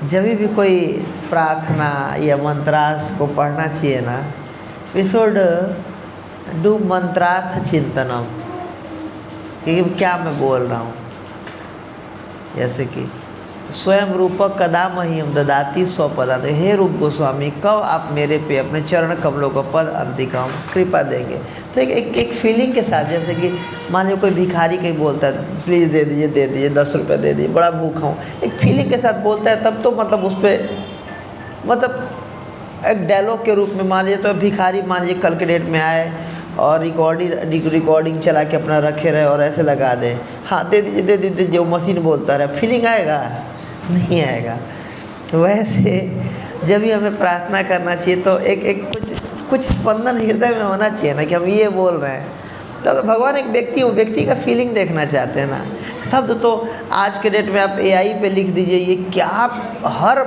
जब भी कोई प्रार्थना या मंत्रार्थ को पढ़ना चाहिए ना, वी शुड डू मंत्रार्थ चिंतनम, कि क्या मैं बोल रहा हूँ। जैसे कि स्वयं रूपक कदा मह्यम ददाति स्वपदा, तो हे रूप गोस्वामी कब आप मेरे पे अपने चरण कमलों का पद अंतिकम कृपा देंगे। तो एक फीलिंग के साथ, जैसे कि मान लो कोई भिखारी कहीं बोलता है प्लीज़ दे दीजिए 10 रुपये दे दीजिए, बड़ा भूखा हूँ, एक फीलिंग के साथ बोलता है, तब तो मतलब उस पर मतलब एक डायलॉग के रूप में मान लीजिए। तो भिखारी मान लीजिए कल के डेट में आए और रिकॉर्डिंग चला के अपना रखे रहे और ऐसे लगा दे, हाँ दे दीजिए जो मशीन बोलता रहे, फीलिंग आएगा? नहीं आएगा। तो वैसे जब भी हमें प्रार्थना करना चाहिए तो एक कुछ स्पंदन हृदय में होना चाहिए ना, कि हम ये बोल रहे हैं। तो भगवान एक व्यक्ति का फीलिंग देखना चाहते हैं ना। शब्द तो आज के डेट में आप AI पे लिख दीजिए, ये क्या हर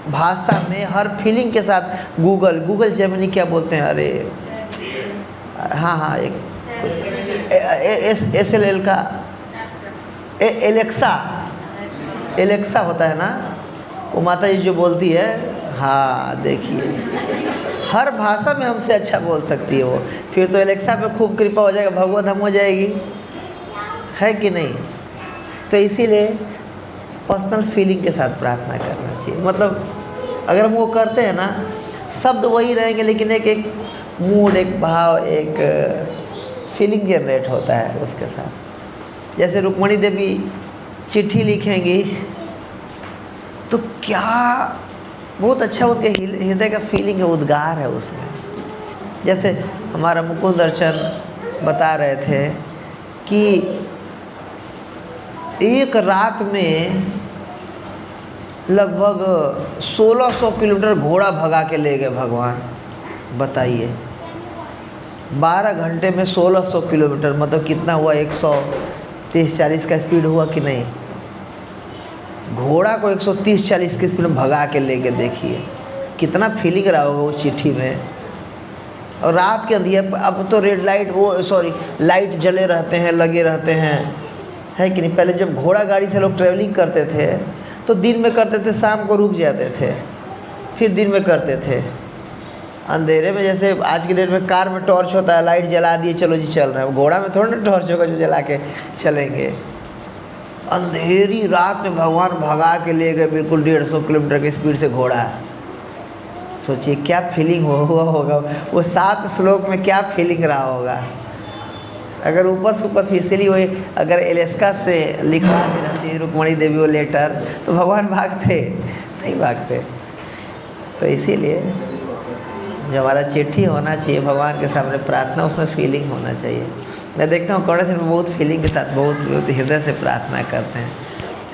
भाषा में हर फीलिंग के साथ गूगल जेमिनी क्या बोलते हैं, अरे हाँ एक SLL का एलेक्सा होता है ना, वो माता जी जो बोलती है, हाँ देखिए हर भाषा में हमसे अच्छा बोल सकती है वो। फिर तो एलेक्सा पे खूब कृपा हो जाएगा, भगवत हम हो जाएगी, है कि नहीं? तो इसीलिए पर्सनल फीलिंग के साथ प्रार्थना करना चाहिए। मतलब अगर हम वो करते हैं ना, शब्द वही रहेंगे लेकिन एक मूड, एक भाव, एक फीलिंग जनरेट होता है उसके साथ। जैसे रुक्मणी देवी चिट्ठी लिखेंगी तो क्या बहुत अच्छा उनके हृदय का फीलिंग है, उद्गार है उसमें। जैसे हमारा मुकुंद दर्शन बता रहे थे कि एक रात में लगभग 1600 किलोमीटर घोड़ा भगा के ले गए भगवान। बताइए 12 घंटे में 1600 किलोमीटर, मतलब कितना हुआ? 130-140 का स्पीड हुआ कि नहीं? घोड़ा को 130-140 की स्पीड में भगा के लेके देखिए कितना फीलिंग रहा होगा उस चिट्ठी में। और रात के अंधिया, अब तो रेड लाइट लाइट जले रहते हैं, लगे रहते हैं, है कि नहीं? पहले जब घोड़ा गाड़ी से लोग ट्रैवलिंग करते थे तो दिन में करते थे, शाम को रुक जाते थे, फिर दिन में करते थे। अंधेरे में जैसे आज के डेट में कार में टॉर्च होता है, लाइट जला दिए चलो जी चल रहे हैं। घोड़ा में थोड़ा ना टॉर्च होगा जो जला के चलेंगे। अंधेरी रात में भगवान भगा के ले गए बिल्कुल 150 किलोमीटर की स्पीड से घोड़ा। सोचिए क्या फीलिंग हुआ होगा वो 7 श्लोक में, क्या फीलिंग रहा होगा। अगर ऊपर सुपरफिशियली वही अगर एलेस्का से लिखवा दी रहती रुक्मणी देवी वो लेटर, तो भगवान भागते नहीं भागते। तो इसीलिए जो हमारा चिट्ठी होना चाहिए भगवान के सामने प्रार्थना, उसमें फीलिंग होना चाहिए। मैं देखता हूँ कौन में बहुत फीलिंग के साथ बहुत हृदय से प्रार्थना करते हैं,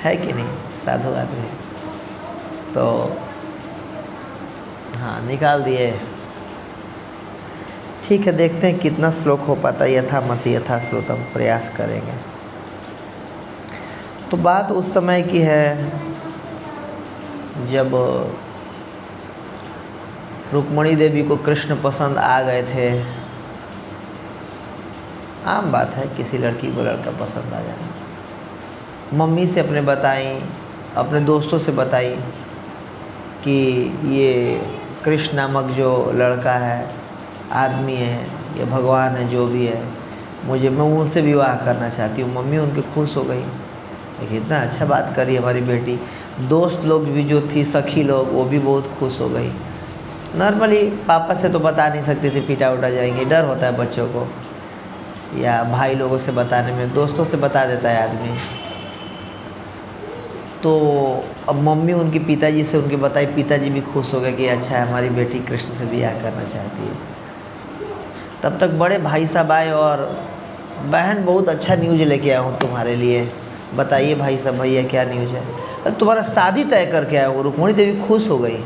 है कि नहीं साधु आदमी? तो हाँ निकाल दिए, ठीक है। देखते हैं कितना श्लोक हो पाता है। यथामति यथा श्रोतम, प्रयास करेंगे। तो बात उस समय की है जब रुक्मणी देवी को कृष्ण पसंद आ गए थे। आम बात है किसी लड़की को लड़का पसंद आ जाए। मम्मी से अपने बताई, अपने दोस्तों से बताई कि ये कृष्ण नामक जो लड़का है, आदमी है या भगवान है, जो भी है, मैं उनसे विवाह करना चाहती हूँ। मम्मी उनके खुश हो गई, देखिए इतना अच्छा बात करी हमारी बेटी। दोस्त लोग भी जो थी, सखी लोग, वो भी बहुत खुश हो गई। नॉर्मली पापा से तो बता नहीं सकती थी, पिटा उटा जाएंगे, डर होता है बच्चों को, या भाई लोगों से बताने में, दोस्तों से बता देता है आदमी। तो अब मम्मी उनके पिताजी से उनके बताई, पिताजी भी खुश हो गए कि अच्छा है हमारी बेटी कृष्ण से ब्याह करना चाहती है। तब तक बड़े भाई साहब आए और बहन बहुत अच्छा न्यूज़ लेके आया हूँ तुम्हारे लिए, बताइए भाई साहब, भैया क्या न्यूज़ है? तुम्हारा शादी तय करके आया हूँ। रुक्मणी देवी खुश हो गई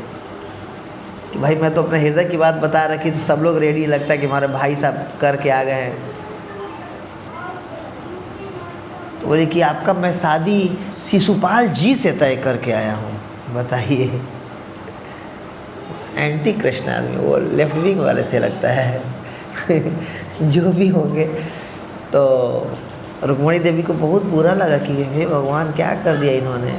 कि भाई मैं तो अपने हृदय की बात बता रखी थी, सब लोग रेडी, लगता है कि हमारे भाई साहब करके आ गए हैं। तो बोले कि आपका मैं शादी शिशुपाल जी से तय करके आया हूँ। बताइए एंटी कृष्ण आदमी, वो लेफ्ट विंग वाले थे लगता है जो भी होंगे। तो रुक्मणी देवी को बहुत बुरा लगा कि हे भगवान क्या कर दिया इन्होंने।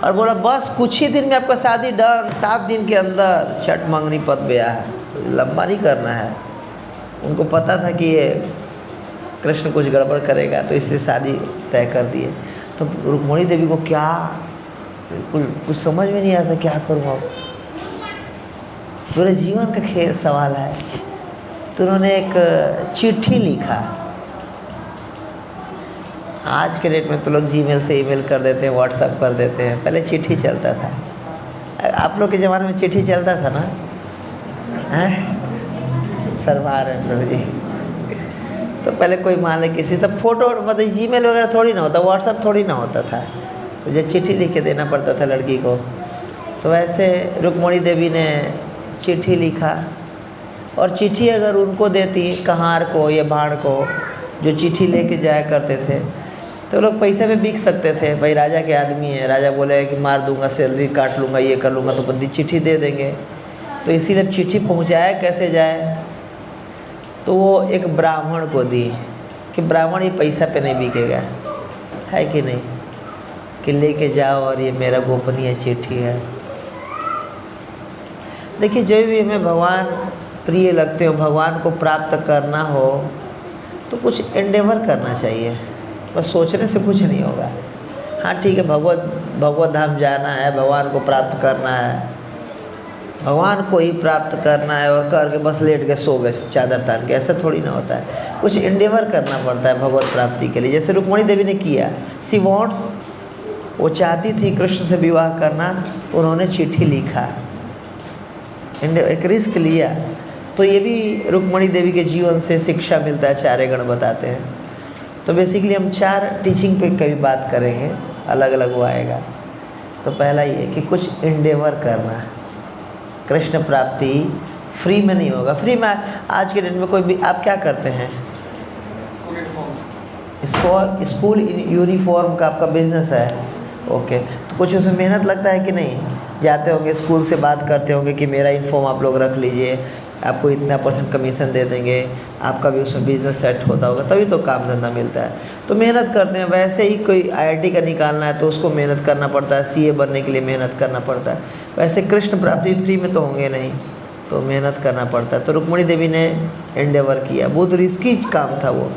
और बोला बस कुछ ही दिन में आपका शादी डन, 7 दिन के अंदर छठ मंगनी पत ब्याह है, लंबा नहीं करना है। उनको पता था कि ये कृष्ण कुछ गड़बड़ करेगा, तो इससे शादी तय कर दिए। तो रुक्मिणी देवी को क्या बिल्कुल कुछ समझ में नहीं आता, क्या करूँ अब, पूरे जीवन का सवाल है। तो उन्होंने एक चिट्ठी लिखा। आज के डेट में तो लोग जीमेल से ईमेल कर देते हैं, व्हाट्सएप कर देते हैं, पहले चिट्ठी चलता था। आप लोग के ज़माने में चिट्ठी चलता था ना? सरवार है प्रभु जी। तो पहले कोई मान ले किसी, तब फोटो मतलब जीमेल वगैरह थोड़ी ना होता, व्हाट्सएप थोड़ी ना होता था, तो जब चिट्ठी लिख के देना पड़ता था लड़की को। तो वैसे रुक्मिणी देवी ने चिट्ठी लिखा, और चिट्ठी अगर उनको देती कहार को या भाड़ को, जो चिट्ठी लेके जाया करते थे, तो लोग पैसे में बिक सकते थे। भाई राजा के आदमी है, राजा बोले कि मार दूंगा, सैलरी काट लूँगा, ये कर लूँगा, तो बंदी चिट्ठी दे देंगे। तो इसीलिए चिट्ठी पहुँचाया कैसे जाए, तो वो एक ब्राह्मण को दी कि ब्राह्मण ये पैसा पे नहीं बिकेगा, है कि नहीं, कि लेके जाओ और ये मेरा गोपनीय चिट्ठी है। देखिए, जो भी हमें भगवान प्रिय लगते हो, भगवान को प्राप्त करना हो, तो कुछ एंडेवर करना चाहिए, बस सोचने से कुछ नहीं होगा। हाँ ठीक है, भगवत धाम जाना है, भगवान को प्राप्त करना है, भगवान को ही प्राप्त करना है, और करके बस लेट गए सो गए चादर तान के, ऐसा थोड़ी ना होता है। कुछ एंडेवर करना पड़ता है भगवत प्राप्ति के लिए। जैसे रुक्मिणी देवी ने किया, सी वॉन्ट्स, वो चाहती थी कृष्ण से विवाह करना, उन्होंने चिट्ठी लिखा, एक रिस्क लिया। तो ये भी रुक्मिणी देवी के जीवन से शिक्षा मिलता है, चारे गण बताते हैं। तो बेसिकली हम 4 टीचिंग पे कभी बात करेंगे, अलग अलग वो आएगा। तो पहला ये कि कुछ एंडेवर करना, कृष्ण प्राप्ति फ्री में नहीं होगा। फ्री में आज के दिन में कोई भी, आप क्या करते हैं, स्कूल यूनिफॉर्म का आपका बिजनेस है, ओके, तो कुछ उसमें मेहनत लगता है कि नहीं? जाते होंगे स्कूल से बात करते होंगे कि मेरा यूनिफॉर्म आप लोग रख लीजिए, आपको इतना % कमीशन दे देंगे, आपका भी उसमें बिजनेस सेट होता होगा, तभी तो काम धंधा मिलता है। तो मेहनत करते हैं। वैसे ही कोई IIT का निकालना है तो उसको मेहनत करना पड़ता है, CA बनने के लिए मेहनत करना पड़ता है। वैसे कृष्ण प्राप्ति फ्री में तो होंगे नहीं, तो मेहनत करना पड़ता है। तो रुक्मिणी देवी ने एंडेवर किया, बहुत रिस्की काम था वो,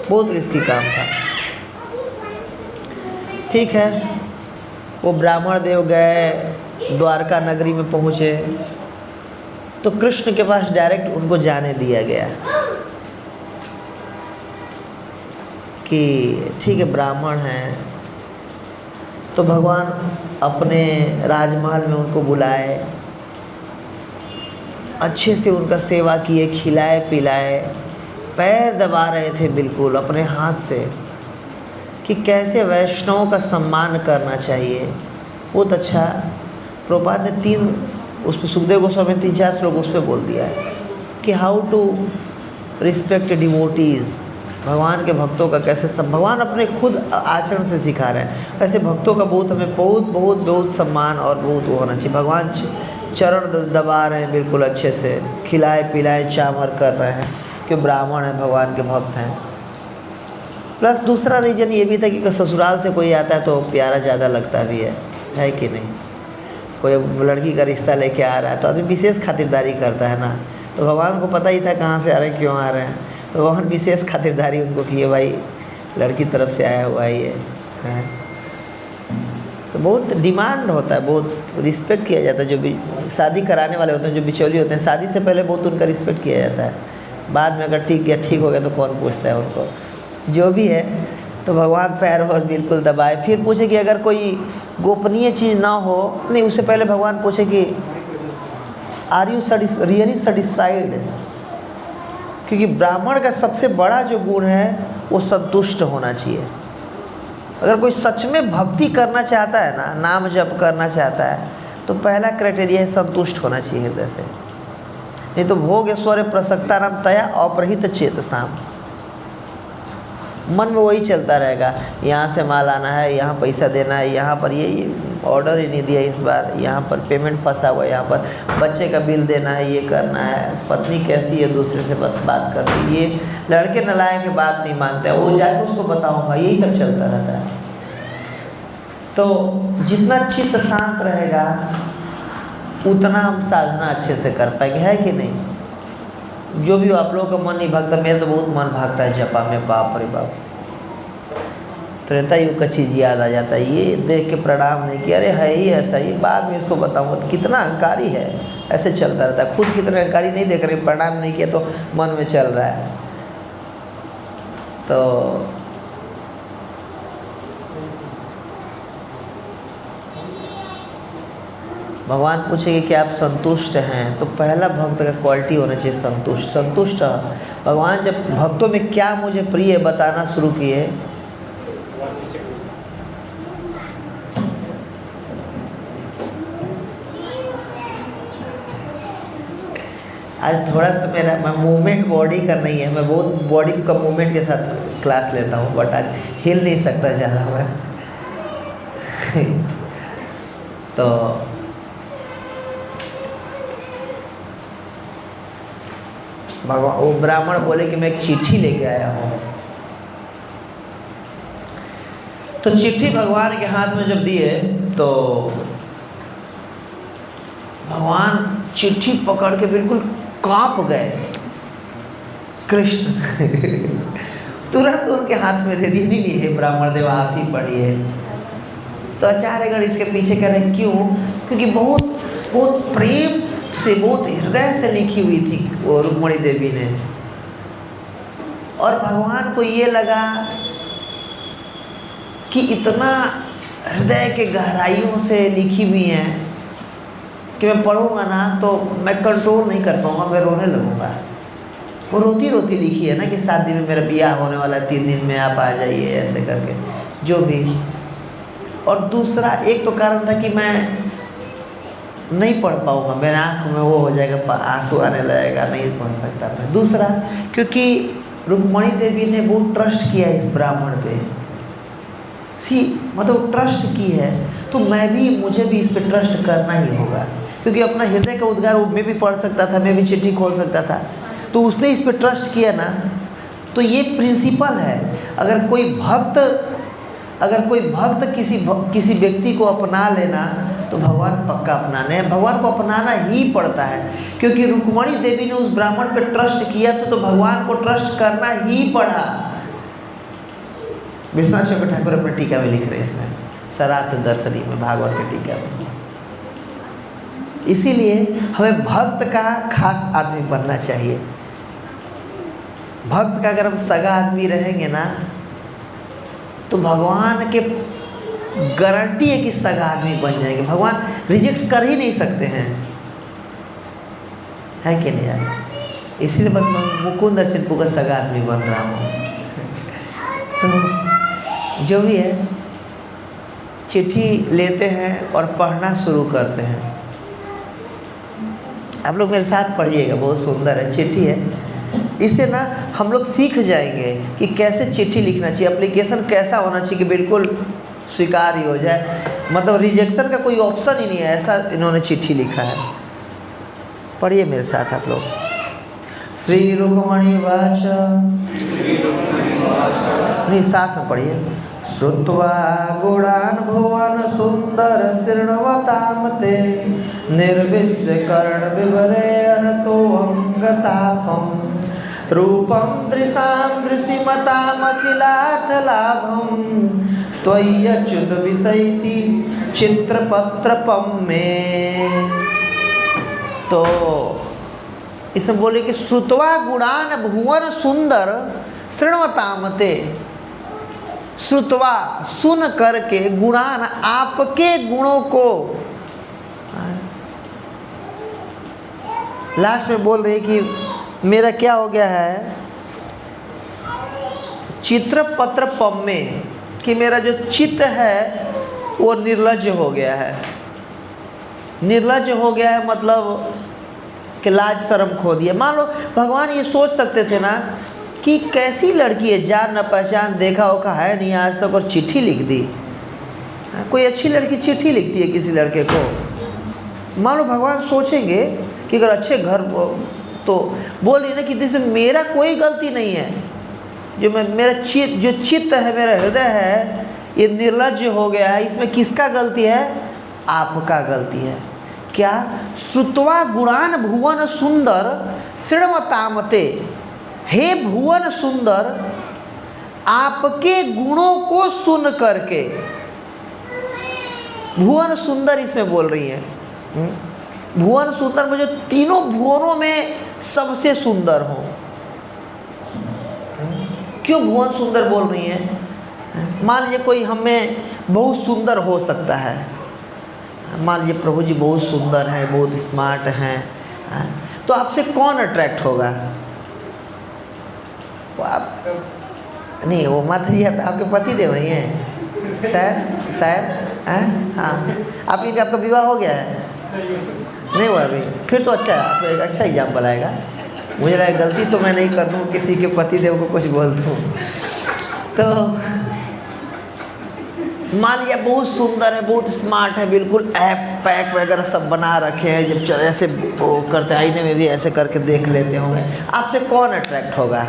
बहुत रिस्की काम था। ठीक है, वो ब्राह्मण देव गए, द्वारका नगरी में पहुँचे, तो कृष्ण के पास डायरेक्ट उनको जाने दिया गया कि ठीक है ब्राह्मण हैं, तो भगवान अपने राजमहल में उनको बुलाए, अच्छे से उनका सेवा किए, खिलाए पिलाए, पैर दबा रहे थे बिल्कुल अपने हाथ से कि कैसे वैष्णवों का सम्मान करना चाहिए। बहुत अच्छा प्रभुपाद ने 3 उस पर, सुखदेव गोस्वामी 3-4 श्लोक उस पर बोल दिया है कि हाउ टू रिस्पेक्ट डिवोटीज़, भगवान के भक्तों का कैसे भगवान अपने खुद आचरण से सिखा रहे हैं। वैसे भक्तों का बहुत हमें बहुत सम्मान और बहुत वो होना चाहिए। भगवान चरण दबा रहे हैं बिल्कुल अच्छे से, खिलाए पिलाए चामर कर रहे हैं कि ब्राह्मण है, भगवान के भक्त हैं। प्लस दूसरा रीज़न ये भी था कि ससुराल से कोई आता है तो प्यारा ज़्यादा लगता भी है कि नहीं? कोई लड़की का रिश्ता लेके आ रहा है तो आदमी विशेष खातिरदारी करता है ना। तो भगवान को पता ही था कहाँ से आ रहे हैं, क्यों आ रहे हैं, तो भगवान विशेष खातिरदारी उनको किए, भाई लड़की तरफ से आया हुआ ये है। तो बहुत डिमांड होता है, बहुत रिस्पेक्ट किया जाता है। जो भी शादी कराने वाले होते हैं, जो बिचौली होते हैं, शादी से पहले बहुत उनका रिस्पेक्ट किया जाता है। बाद में अगर ठीक हो गया तो कौन पूछता है उनको, जो भी है। तो भगवान पैर और बिल्कुल दबाए, फिर पूछे कि अगर कोई गोपनीय चीज़ ना हो, नहीं उससे पहले भगवान पूछे कि आर यू रियली सेटिस्फाइड, क्योंकि ब्राह्मण का सबसे बड़ा जो गुण है वो संतुष्ट होना चाहिए। अगर कोई सच में भक्ति करना चाहता है ना, नाम जप करना चाहता है, तो पहला क्राइटेरिया है संतुष्ट होना चाहिए हृदय से। नहीं तो भोग ऐश्वर्य प्रसक्ता नाम तया अपरहित चेतसाम, मन में वही चलता रहेगा, यहाँ से माल आना है, यहाँ पैसा देना है, यहाँ पर ये ऑर्डर ही नहीं दिया इस बार, यहाँ पर पेमेंट फंसा हुआ है, यहाँ पर बच्चे का बिल देना है, ये करना है, पत्नी कैसी है दूसरे से बस बात करती है, ये लड़के नलायक के बात नहीं मानते हैं, वो जाके उसको बताऊँगा, यही सब चलता रहता है। तो जितना चित्त शांत रहेगा उतना हम साधना अच्छे से कर पाएंगे, है कि नहीं। जो भी हो, आप लोगों का मन नहीं भागता, मेरा तो बहुत मन भागता है जपा में, बाप रे बाप। त्रेता युग का चीज़ याद आ जाता है, ये देख के प्रणाम नहीं किया, अरे है ही ऐसा, ये बाद में इसको बताऊंगा तो कितना अहंकारी है, ऐसे चलता रहता है। खुद कितने अहंकारी नहीं देख रहे, प्रणाम नहीं किया तो मन में चल रहा है। तो भगवान पूछेंगे कि आप संतुष्ट हैं, तो पहला भक्त का क्वालिटी होना चाहिए संतुष्ट। संतुष्ट भगवान जब भक्तों में क्या मुझे प्रिय बताना शुरू किए, आज थोड़ा सा मैं मूवमेंट बॉडी का नहीं है, मैं बहुत बॉडी का मूवमेंट के साथ क्लास लेता हूँ, बट आज हिल नहीं सकता ज़्यादा मैं। तो भगवान, वो ब्राह्मण बोले कि मैं एक चिट्ठी लेके आया हूँ। तो चिट्ठी भगवान के हाथ में जब दिए तो भगवान चिट्ठी पकड़ के बिल्कुल कांप गए। कृष्ण तुरंत उनके हाथ में दे दी, नहीं है ब्राह्मण देव आप ही पढ़िए। तो आचार्यगण इसके पीछे कह रहे क्यों, क्योंकि बहुत बहुत प्रेम से, बहुत हृदय से लिखी हुई थी वो रुक्मणी देवी ने, और भगवान को ये लगा कि इतना हृदय के गहराइयों से लिखी हुई है कि मैं पढ़ूंगा ना तो मैं कंट्रोल नहीं कर पाऊंगा, मैं रोने लगूंगा। वो रोती रोती लिखी है ना कि 7 दिन में मेरा ब्याह होने वाला है, 3 दिन में आप आ जाइए, ऐसे करके जो भी। और दूसरा एक तो कारण था कि मैं नहीं पढ़ पाऊंगा, मेरे आँख में वो हो जाएगा, आंसू आने लगेगा, नहीं पढ़ सकता मैं। दूसरा क्योंकि रुक्मणी देवी ने बहुत ट्रस्ट किया इस ब्राह्मण पे, मतलब ट्रस्ट की है, तो मुझे भी इस पे ट्रस्ट करना ही होगा, क्योंकि अपना हृदय का उद्गार मैं भी पढ़ सकता था, मैं भी चिट्ठी खोल सकता था, तो उसने इस पे ट्रस्ट किया ना। तो ये प्रिंसिपल है, अगर कोई भक्त किसी व्यक्ति को अपना लेना तो भगवान पक्का अपनाने हैं, भगवान को अपनाना ही पड़ता है। क्योंकि रुक्मणी देवी ने उस ब्राह्मण पे ट्रस्ट किया तो भगवान को ट्रस्ट करना ही पड़ा। विश्वनाथ चक्रवर्ती ठाकुर अपने टीका में लिख रहे हैं, इसमें शरार्थ दर्शनी में, भागवत के टीका में। इसीलिए हमें भक्त का खास आदमी बनना चाहिए। भक्त का अगर हम सगा आदमी रहेंगे ना तो भगवान के गारंटी है कि सगा आदमी बन जाएंगे, भगवान रिजेक्ट कर ही नहीं सकते हैं, है कि नहीं यार। इसीलिए बस मैं मुकुंद चिंपू का सगा आदमी बन रहा हूँ। तो जो भी है, चिट्ठी लेते हैं और पढ़ना शुरू करते हैं। आप लोग मेरे साथ पढ़िएगा, बहुत सुंदर है, चिट्ठी है। इससे ना हम लोग सीख जाएंगे कि कैसे चिट्ठी लिखना चाहिए, एप्लीकेशन कैसा होना चाहिए कि बिल्कुल स्वीकार ही हो जाए, मतलब रिजेक्शन का कोई ऑप्शन ही नहीं है, ऐसा इन्होंने चिट्ठी लिखा है। पढ़िए मेरे साथ आप लोग। श्री रुक्मणी वाच, नहीं साथ में पढ़िए। श्रुत्वा गुणान् भुवन सुंदर शृण्वतां ते, निर्विश्य कर्ण विवरे अनतोऽङ्गतापम्, रूपं दृशां दृशिमताम् अखिलाथ लाभं, त्वय्यच्युत विषयति चित्रपत्रपं में। तो इसमें बोले कि श्रुत्वा गुणान् भुवन सुंदर शृण्वतां ते, श्रुत्वा सुन करके, गुणान आपके गुणों को, लास्ट में बोल रहे कि मेरा क्या हो गया है, चित्रपत्र पम में, कि मेरा जो चित्त है वो निर्लज्ज हो गया है। निर्लज्ज हो गया है मतलब कि लाज शर्म खो दिया। मान लो भगवान ये सोच सकते थे ना कि कैसी लड़की है, जान न पहचान, देखा होगा है नहीं आज तक, और चिट्ठी लिख दी। कोई अच्छी लड़की चिट्ठी लिखती है किसी लड़के को? मान लो भगवान सोचेंगे कि अगर अच्छे घर तो बोल रही ना कि जैसे मेरा कोई गलती नहीं है, जो मेरा चित्त है, मेरा हृदय है, ये निर्लज्ज हो गया है, इसमें किसका गलती है? आपका गलती है। क्या? श्रुत्वा गुणान भुवन सुंदर श्रृणवतामते, हे भुवन सुंदर आपके गुणों को सुन करके, भुवन सुंदर इसमें बोल रही है। भुवन सुंदर में जो तीनों भुवनों में सबसे सुंदर हो। क्यों भुवन सुंदर बोल रही है? मान लीजिए कोई हमें बहुत सुंदर हो सकता है, मान लीजिए प्रभु जी बहुत सुंदर हैं, बहुत स्मार्ट हैं, तो आपसे कौन अट्रैक्ट होगा? वो आप नहीं, वो माता जी आपके पति देव नहीं है शायद हाँ। आपका विवाह हो गया है? नहीं हुआ अभी? फिर तो अच्छा है, आपको एक अच्छा एग्जाम्पल आएगा। मुझे लगा गलती तो मैं नहीं कर दूँ, किसी के पति देव को कुछ बोल दूँ। तो मान लिया बहुत सुंदर है, बहुत स्मार्ट है, बिल्कुल ऐप पैक वगैरह सब बना रखे हैं, जब ऐसे वो करते आईने में भी ऐसे करके देख लेते होंगे, आपसे कौन अट्रैक्ट होगा?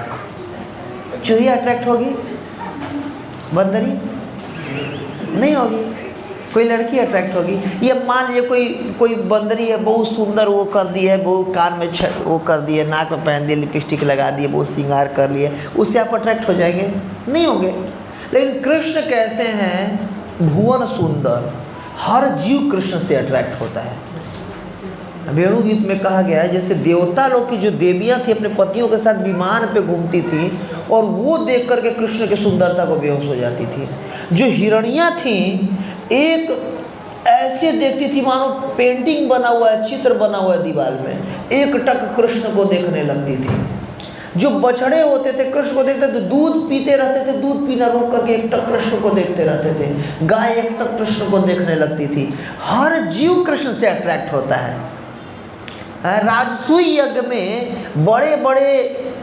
चूही अट्रैक्ट होगी? बंदरी नहीं होगी? कोई लड़की अट्रैक्ट होगी? ये मान लीजिए कोई बंदरी है, बहुत सुंदर वो कर दी है, बहुत कान में वो कर दी है, नाक में पहन दी, लिपस्टिक लगा दी है, बहुत श्रृंगार कर लिए, उससे आप अट्रैक्ट हो जाएंगे? नहीं होंगे। लेकिन कृष्ण कैसे हैं? भुवन सुंदर, हर जीव कृष्ण से अट्रैक्ट होता है। वेणु गीत में कहा गया है जैसे देवता लोग की जो देवियां थी अपने पतियों के साथ विमान पे घूमती थी और वो देख करके कृष्ण की सुंदरता को बेहोश हो जाती थी। जो हिरणियां थी एक ऐसे देखती थी मानो पेंटिंग बना हुआ है, चित्र बना हुआ है दीवार में, एक टक कृष्ण को देखने लगती थी। जो बछड़े होते थे कृष्ण को देखते तो दूध पीते रहते थे, दूध पीना रोक करके एक टक कृष्ण को देखते रहते थे। गाय एक टक कृष्ण को देखने लगती थी। हर जीव कृष्ण से अट्रैक्ट होता है। राजसूय यज्ञ में बड़े बड़े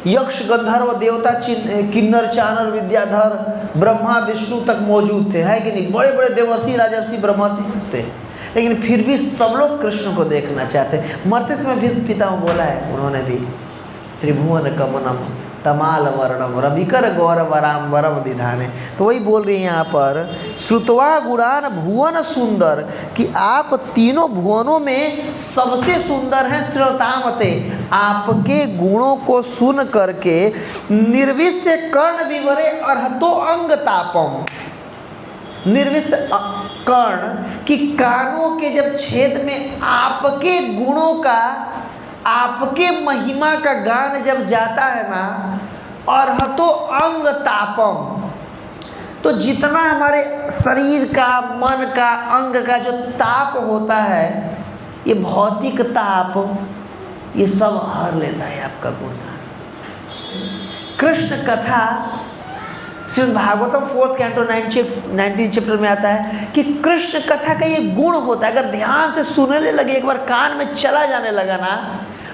यक्ष गंधर्व देवता किन्नर चानर विद्याधर ब्रह्मा विष्णु तक मौजूद थे, है कि नहीं? बड़े बड़े देवर्षि राजर्षि ब्रह्मर्षि सब थे, लेकिन फिर भी सब लोग कृष्ण को देखना चाहते। मरते समय भीष्म पितामह बोला है उन्होंने भी, त्रिभुवन कमनम तमाल वर्णम रविकर गौरवराम वरम दिधाने। तो वही बोल रही है यहाँ पर, श्रुत्वा गुणान भुवन सुंदर, कि आप तीनों भुवनों में सबसे सुंदर हैं। श्रोतामते, आपके गुणों को सुन करके निर्विश्य कर्ण विवरे अर्हतो अंग तापम, निर्विश्य कर्ण की कानों के जब छेद में आपके गुणों का, आपके महिमा का गान जब जाता है ना, और हतो अंग तापम, तो जितना हमारे शरीर का, मन का, अंग का जो ताप होता है, ये भौतिक ताप, ये सब हर लेता है आपका गुणगान। कृष्ण कथा Shrimad Bhagavatam 4th canto 19 chapter में आता है कि कृष्ण कथा का ये गुण होता है। अगर ध्यान से सुनने लगे, एक बार कान में चला जाने लगा ना,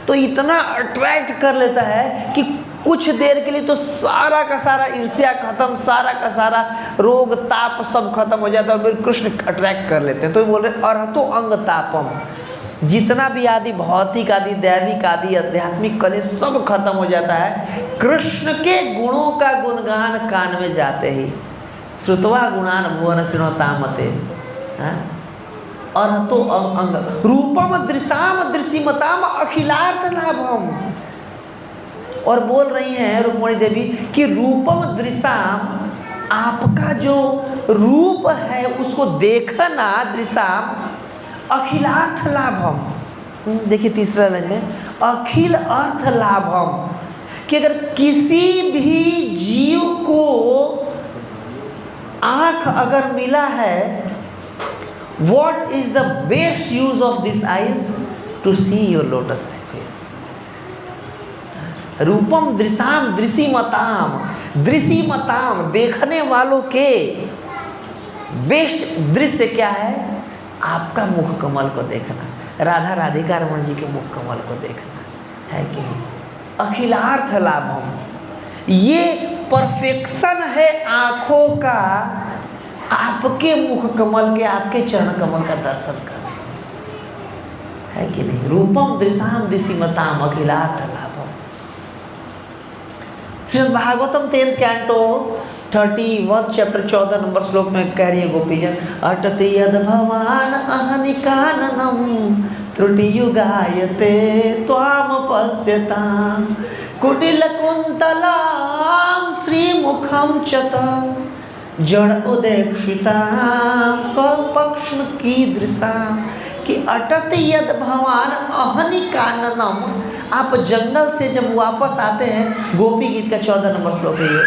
तो इतना अट्रैक्ट कर लेता है कि कुछ देर के लिए तो सारा का सारा ईर्ष्या खत्म, सारा का सारा रोग ताप सब खत्म हो जाता है, फिर कृष्ण अट्रैक्ट कर लेते हैं। तो बोल रहे अर्हतो अंग तापम, जितना भी आदि भौतिक आदि दैविक आदि आध्यात्मिक कले सब खत्म हो जाता है कृष्ण के गुणों का गुणगान कान में जाते ही। श्रुत्वा गुणान भुवन श्रृणोतामते, अर्हतो अंग रूपम दृशाम दृशिमताम अखिलार्थ लाभम। और बोल रही हैं रुक्मणी देवी कि रूपम दृशाम, आपका जो रूप है उसको देखना, दृशाम अखिलार्थ लाभम। देखिए तीसरा लाइन में अखिल अर्थ लाभम, कि अगर किसी भी जीव को आंख अगर मिला है, what is the best use of this eyes? To see your lotus like face. रूपम दृशाम दृशिमताम, दृशिमताम देखने वालों के बेस्ट दृश्य क्या है? आपका मुख कमल को देखना, राधा राधिका रमन जी के मुख कमल को देखना, है कि नहीं? अखिलार्थ लाभम, ये परफेक्शन है आँखों का, आपके मुख कमल के, आपके चरण कमल का दर्शन करना, है कि नहीं? रूपम दृशाम दृशिमताम अखिलार्थ लाभम। Shrimad Bhagavatam 10th canto 31 chapter 14 number श्लोक में कह रही है गोपी जन, अटति यद भवान अहनिकाननम त्रुटियुगायते त्वाम पश्यताम कुटिल कुंतलां श्रीमुखम चत जड़ उदेक्षितां कपक्ष्म कीदृशां कि अटत यद भवान अहनि काननम। आप जंगल से जब वापस आते हैं, गोपी गीत का 14 नंबर श्लोक है ये,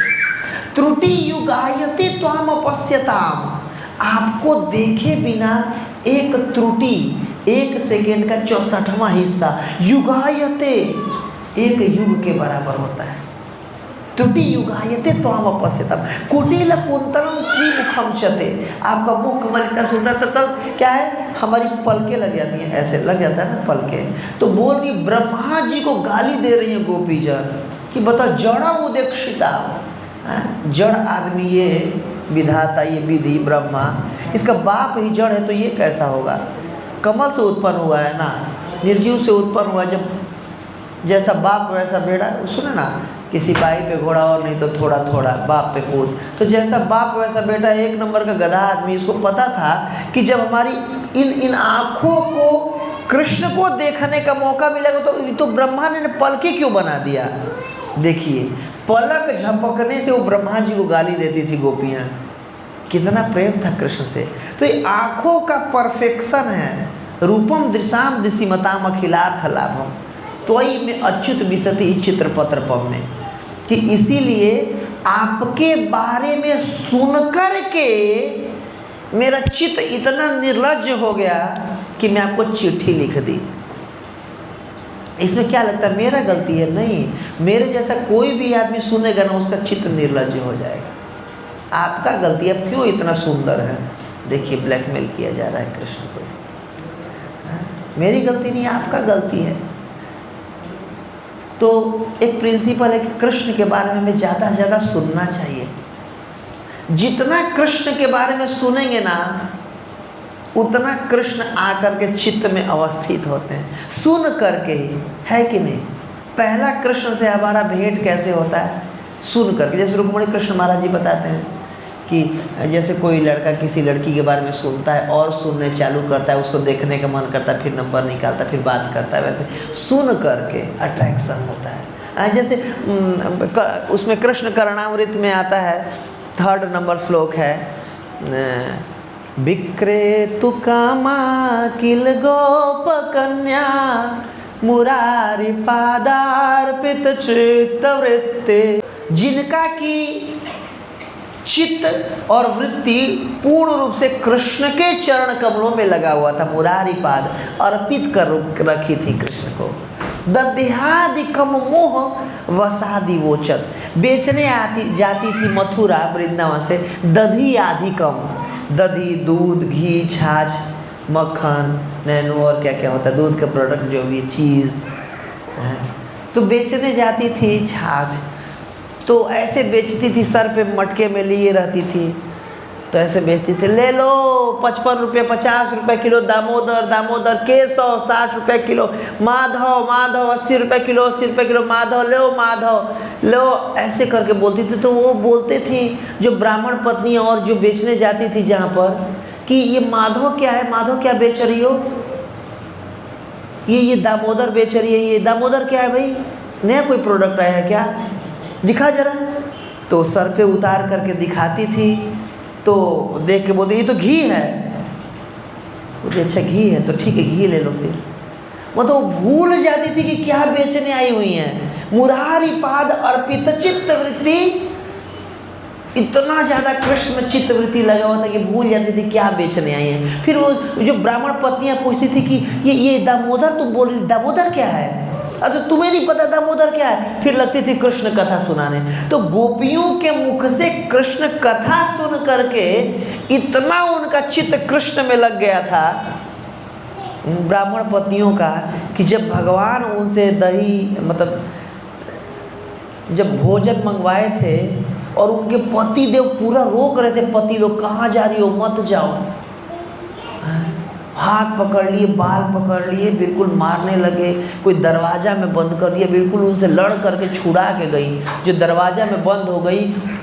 त्रुटि युगायते त्वाम पश्यताम, आपको देखे बिना एक त्रुटि 1 सेकेंड का 64वां हिस्सा युगायते एक युग के बराबर होता है। त्रुटि युगायते त्वाम पश्यताम कुटिल कुंतलम श्रीमुखम चते, आपका मुख कमल इतना छोटा सा क्या है, हमारी पलकें लग जाती हैं, ऐसे लग जाता है ना पलकें। तो बोल रही ब्रह्मा जी को गाली दे रही है गोपी जन कि बता जड़ा उदेक्षिता, जड़ आदमी ये विधाता, ये विधि ब्रह्मा, इसका बाप ही जड़ है तो ये कैसा होगा। कमल से उत्पन्न हुआ है ना, निर्जीव से उत्पन्न हुआ, जब जैसा बाप वैसा बेटा, सुने ना कि सिपाही पे घोड़ा और नहीं तो थोड़ा थोड़ा बाप पे पूत, तो जैसा बाप वैसा बेटा, 1 नंबर का गधा आदमी। इसको पता था कि जब हमारी इन आँखों को कृष्ण को देखने का मौका मिलेगा तो ब्रह्मा ने पलके क्यों बना दिया। देखिए पलक झपकने से वो ब्रह्मा जी को गाली देती थी गोपियाँ, कितना प्रेम था कृष्ण से। तो ये आँखों का परफेक्शन है, रूपम दृशाम दिशिमताम अखिलार्थ लाभम त्वयि में अच्युत विशति चित्रपत्रपम में, कि इसीलिए आपके बारे में सुनकर के मेरा चित्त इतना निर्लज्ज हो गया कि मैं आपको चिट्ठी लिख दी। इसमें क्या लगता है मेरा गलती है? नहीं, मेरे जैसा कोई भी आदमी सुनेगा ना उसका चित्त निर्लज्ज हो जाएगा। आपका गलती है, क्यों इतना सुंदर है। देखिए ब्लैकमेल किया जा रहा है कृष्ण को, मेरी गलती नहीं, आपका गलती है। तो एक प्रिंसिपल है कि कृष्ण के बारे में हमें ज़्यादा से ज़्यादा सुनना चाहिए। जितना कृष्ण के बारे में सुनेंगे ना उतना कृष्ण आकर के चित्त में अवस्थित होते हैं, सुन करके ही, है कि नहीं। पहला कृष्ण से हमारा भेंट कैसे होता है? सुन करके। जैसे रुक्मणी कृष्ण महाराज जी बताते हैं कि जैसे कोई लड़का किसी लड़की के बारे में सुनता है और सुनने चालू करता है, उसको देखने का मन करता है, फिर नंबर निकालता है, फिर बात करता है, वैसे सुन करके अट्रैक्शन होता है। जैसे उसमें कृष्ण करणामृत में आता है 3rd नंबर श्लोक है, विक्रेतु कामा किल गोप कन्या मुरारी पादार्पित चित्तवृत्ति, जिनका की चित्त और वृत्ति पूर्ण रूप से कृष्ण के चरण कमलों में लगा हुआ था, मुरारी पाद अर्पित कर रखी थी कृष्ण को। दध्यादिकम मोह वसादि वोचत, बेचने जाती थी मथुरा वृंदावन से दधी आधिकम, दधी दूध घी छाछ मक्खन नैनो और क्या क्या होता है दूध के प्रोडक्ट जो भी चीज़, तो बेचने जाती थी छाछ। तो ऐसे बेचती थी, सर पे मटके में लिए रहती थी, तो ऐसे बेचती थी, ले लो 55 रुपये 50 रुपये किलो दामोदर, दामोदर केशव 60 रुपये किलो, माधव माधव 80 रुपये किलो, 80 रुपये किलो, माधव लो माधव लो, ऐसे करके बोलती थी। तो वो बोलते थी जो ब्राह्मण पत्नियाँ और जो बेचने जाती थी जहाँ पर कि ये माधव क्या है, माधव क्या बेच रही हो, ये दामोदर बेच रही है, ये दामोदर क्या है भाई, नया कोई प्रोडक्ट आया है क्या, दिखा जरा। तो सर पे उतार करके दिखाती थी, तो देख के बोलते ये तो घी है, बोलते अच्छा घी है तो ठीक है घी ले लो। फिर मतलब भूल जाती थी कि क्या बेचने आई हुई हैं। मुरारी पाद अर्पित चित्तवृत्ति, इतना ज़्यादा कृष्ण में चित्तवृत्ति लगा हुआ था कि भूल जाती थी क्या बेचने आई हैं। फिर वो जो ब्राह्मण पत्नियां पूछती थी कि ये दामोदर, तुम बोल रही दामोदर क्या है, अच्छा तुम्हें नहीं पता दामोदर क्या है, फिर लगती थी कृष्ण कथा सुनाने। तो गोपियों के मुख से कृष्ण कथा सुन करके इतना उनका चित्त कृष्ण में लग गया था ब्राह्मण पत्नियों का कि जब भगवान उनसे दही मतलब जब भोजन मंगवाए थे और उनके पति देव पूरा रोक रहे थे, पति लोग कहाँ जा रही हो मत जाओ, हाथ पकड़ लिए, बाल पकड़ लिए, बिल्कुल मारने लगे। कोई दरवाज़ा में बंद कर दिया, बिल्कुल उनसे लड़ करके छुड़ा के गई। जो दरवाज़ा में बंद हो गई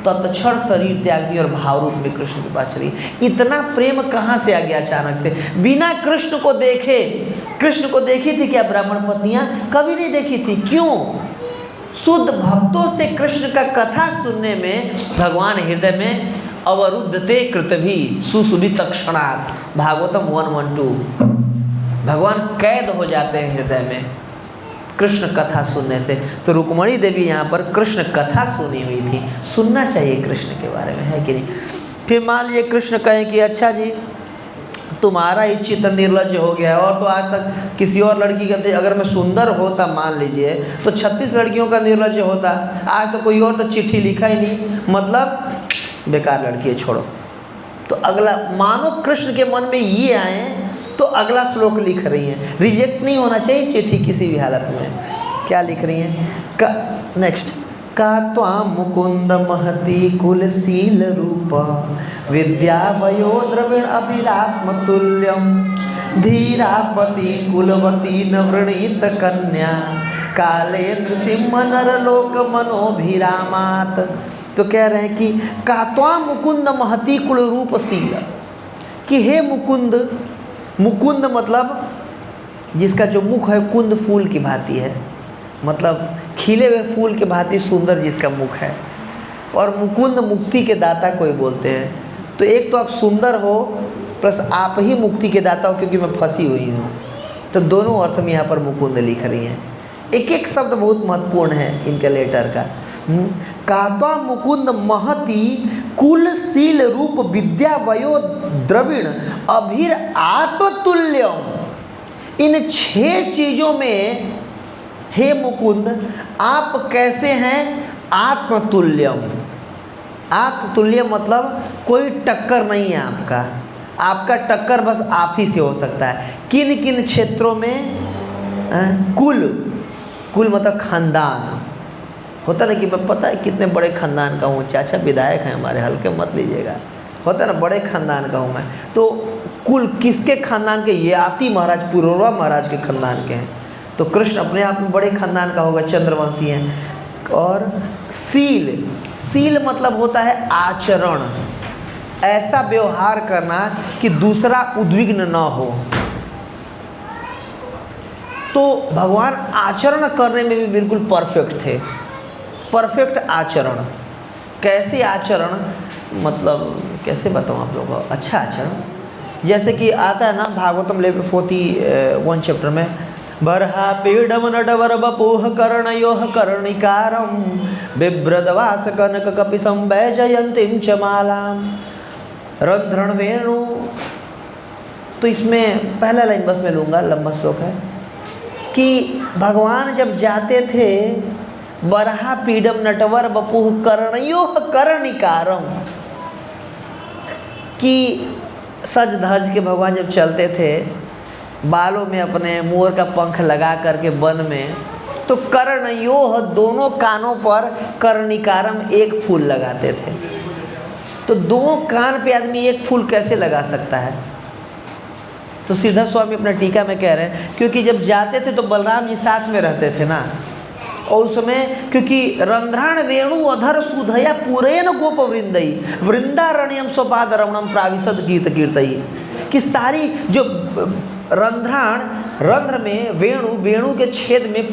तत्क्षण शरीर त्याग दी और भाव रूप में कृष्ण के पास चली। इतना प्रेम कहाँ से आ गया अचानक से? बिना कृष्ण को देखे। कृष्ण को देखी थी क्या ब्राह्मण पत्नियाँ? कभी नहीं देखी थी। क्यों? शुद्ध भक्तों से कृष्ण का कथा सुनने में भगवान हृदय में अवरुद्धते कृतभी सुसुभित क्षणात्, भागवतम 112। भगवान कैद हो जाते हैं हृदय में कृष्ण कथा सुनने से। तो रुक्मणी देवी यहाँ पर कृष्ण कथा सुनी हुई थी। सुनना चाहिए कृष्ण के बारे में, है कि नहीं? फिर मान लीजिए कृष्ण कहें कि अच्छा जी तुम्हारा ही चित्त निर्लज्ज हो गया है, और तो आज तक किसी और लड़की का, अगर मैं सुंदर होता मान लीजिए तो 36 लड़कियों का निर्लज्ज होता। आज तो कोई और तो चिट्ठी लिखा ही नहीं, मतलब बेकार लड़की है, छोड़ो। तो अगला मानो कृष्ण के मन में ये आए तो अगला श्लोक लिख रही हैं। रिजेक्ट नहीं होना चाहिए चिट्ठी किसी भी हालत में। क्या लिख रही हैं? नेक्स्ट, का त्वां मुकुंद महती कुलशील रूप विद्या वयो द्रविण अभिरात्मतुल्यम धीरापति कुलवती नवृणीत कन्या कालेन्द्र सिंह नरलोक मनोभिरामात। तो कह रहे हैं कि कात्वा मुकुंद महती कुल रूपशील, कि हे मुकुंद। मुकुंद मतलब जिसका जो मुख है कुंद फूल की भांति है, मतलब खिले हुए फूल के भांति सुंदर जिसका मुख है। और मुकुंद मुक्ति के दाता कोई बोलते हैं। तो एक तो आप सुंदर हो प्लस आप ही मुक्ति के दाता हो, क्योंकि मैं फंसी हुई हूँ। तो दोनों अर्थ में यहाँ पर मुकुंद लिख रही हैं। एक एक शब्द बहुत महत्वपूर्ण है इनके लेटर का। कात्वा मुकुंद महती कुलशील रूप विद्या वयो द्रविण अभिर आत्मतुल्यम। इन 6 चीज़ों में हे मुकुंद आप कैसे हैं? आत्मतुल्यम। आत्मतुल्य मतलब कोई टक्कर नहीं है आपका। आपका टक्कर बस आप ही से हो सकता है। किन किन क्षेत्रों में? कुल मतलब खानदान होता ना, कि मैं पता है कितने बड़े खानदान का हूँ, चाचा विधायक हैं हमारे, हल्के मत लीजिएगा। होता ना बड़े खानदान का हूँ मैं। तो कुल किसके खानदान के? ये आती महाराज पुरोरवा महाराज के खानदान के हैं। तो कृष्ण अपने आप में बड़े खानदान का होगा, चंद्रवंशी हैं। और शील मतलब होता है आचरण, ऐसा व्यवहार करना कि दूसरा उद्विग्न न हो। तो भगवान आचरण करने में भी बिल्कुल परफेक्ट थे। परफेक्ट आचरण। कैसे आचरण? मतलब कैसे बताऊँ आप लोगों को? अच्छा आचरण जैसे कि आता है ना भागवतम 41 चैप्टर में, बरहा पीडम नटवर बपूह कर्णयोः कर्णिकारम बिभ्रदवास कनक कपिसं वैजयंतीं च मालाम रंध्रण वेणु। तो इसमें पहला लाइन बस मैं लूँगा, लंबा श्लोक है कि भगवान जब जाते थे बरहा पीडम नटवर बपुह कर्णयोः कर्णिकारम, कि सज धज के भगवान जब चलते थे बालों में अपने मोर का पंख लगा करके वन में, तो कर्णयोः दोनों कानों पर कर्णिकारम एक फूल लगाते थे। तो 2 कान पे आदमी एक फूल कैसे लगा सकता है? तो श्रीधर स्वामी अपना टीका में कह रहे हैं क्योंकि जब जाते थे तो बलराम जी साथ में रहते थे ना, और उसमें क्योंकि रंध्राण वेणु अधर सुधया पूरेन गोप वृंदई वृंदारण्यम स्वपाद रमणम प्राविशद गीत कीर्तई, कि सारी जो रंध्र में वेणु के छेद में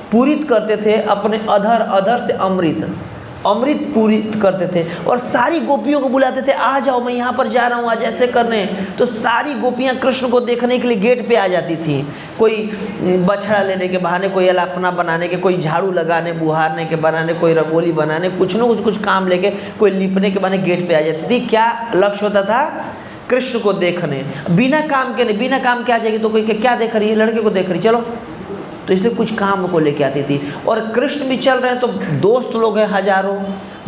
पूरित करते थे अपने अधर से अमृत पूरित करते थे, और सारी गोपियों को बुलाते थे, आ जाओ मैं यहाँ पर जा रहा हूँ आज ऐसे करने। तो सारी गोपियाँ कृष्ण को देखने के लिए गेट पे आ जाती थी, कोई बछड़ा लेने के बहाने, कोई अलापना बनाने के, कोई झाड़ू लगाने बुहारने के बनाने, कोई रंगोली बनाने, कुछ न कुछ काम लेके, कोई लिपने के बहाने गेट पे आ जाती थी। क्या लक्ष्य होता था? कृष्ण को देखने। बिना काम के नहीं, बिना काम के आ जाएगी तो कोई क्या देख रही है? लड़के को देख रही, चलो। तो इसलिए कुछ काम को लेके आती थी। और कृष्ण भी चल रहे हैं तो दोस्त लोग हैं हजारों,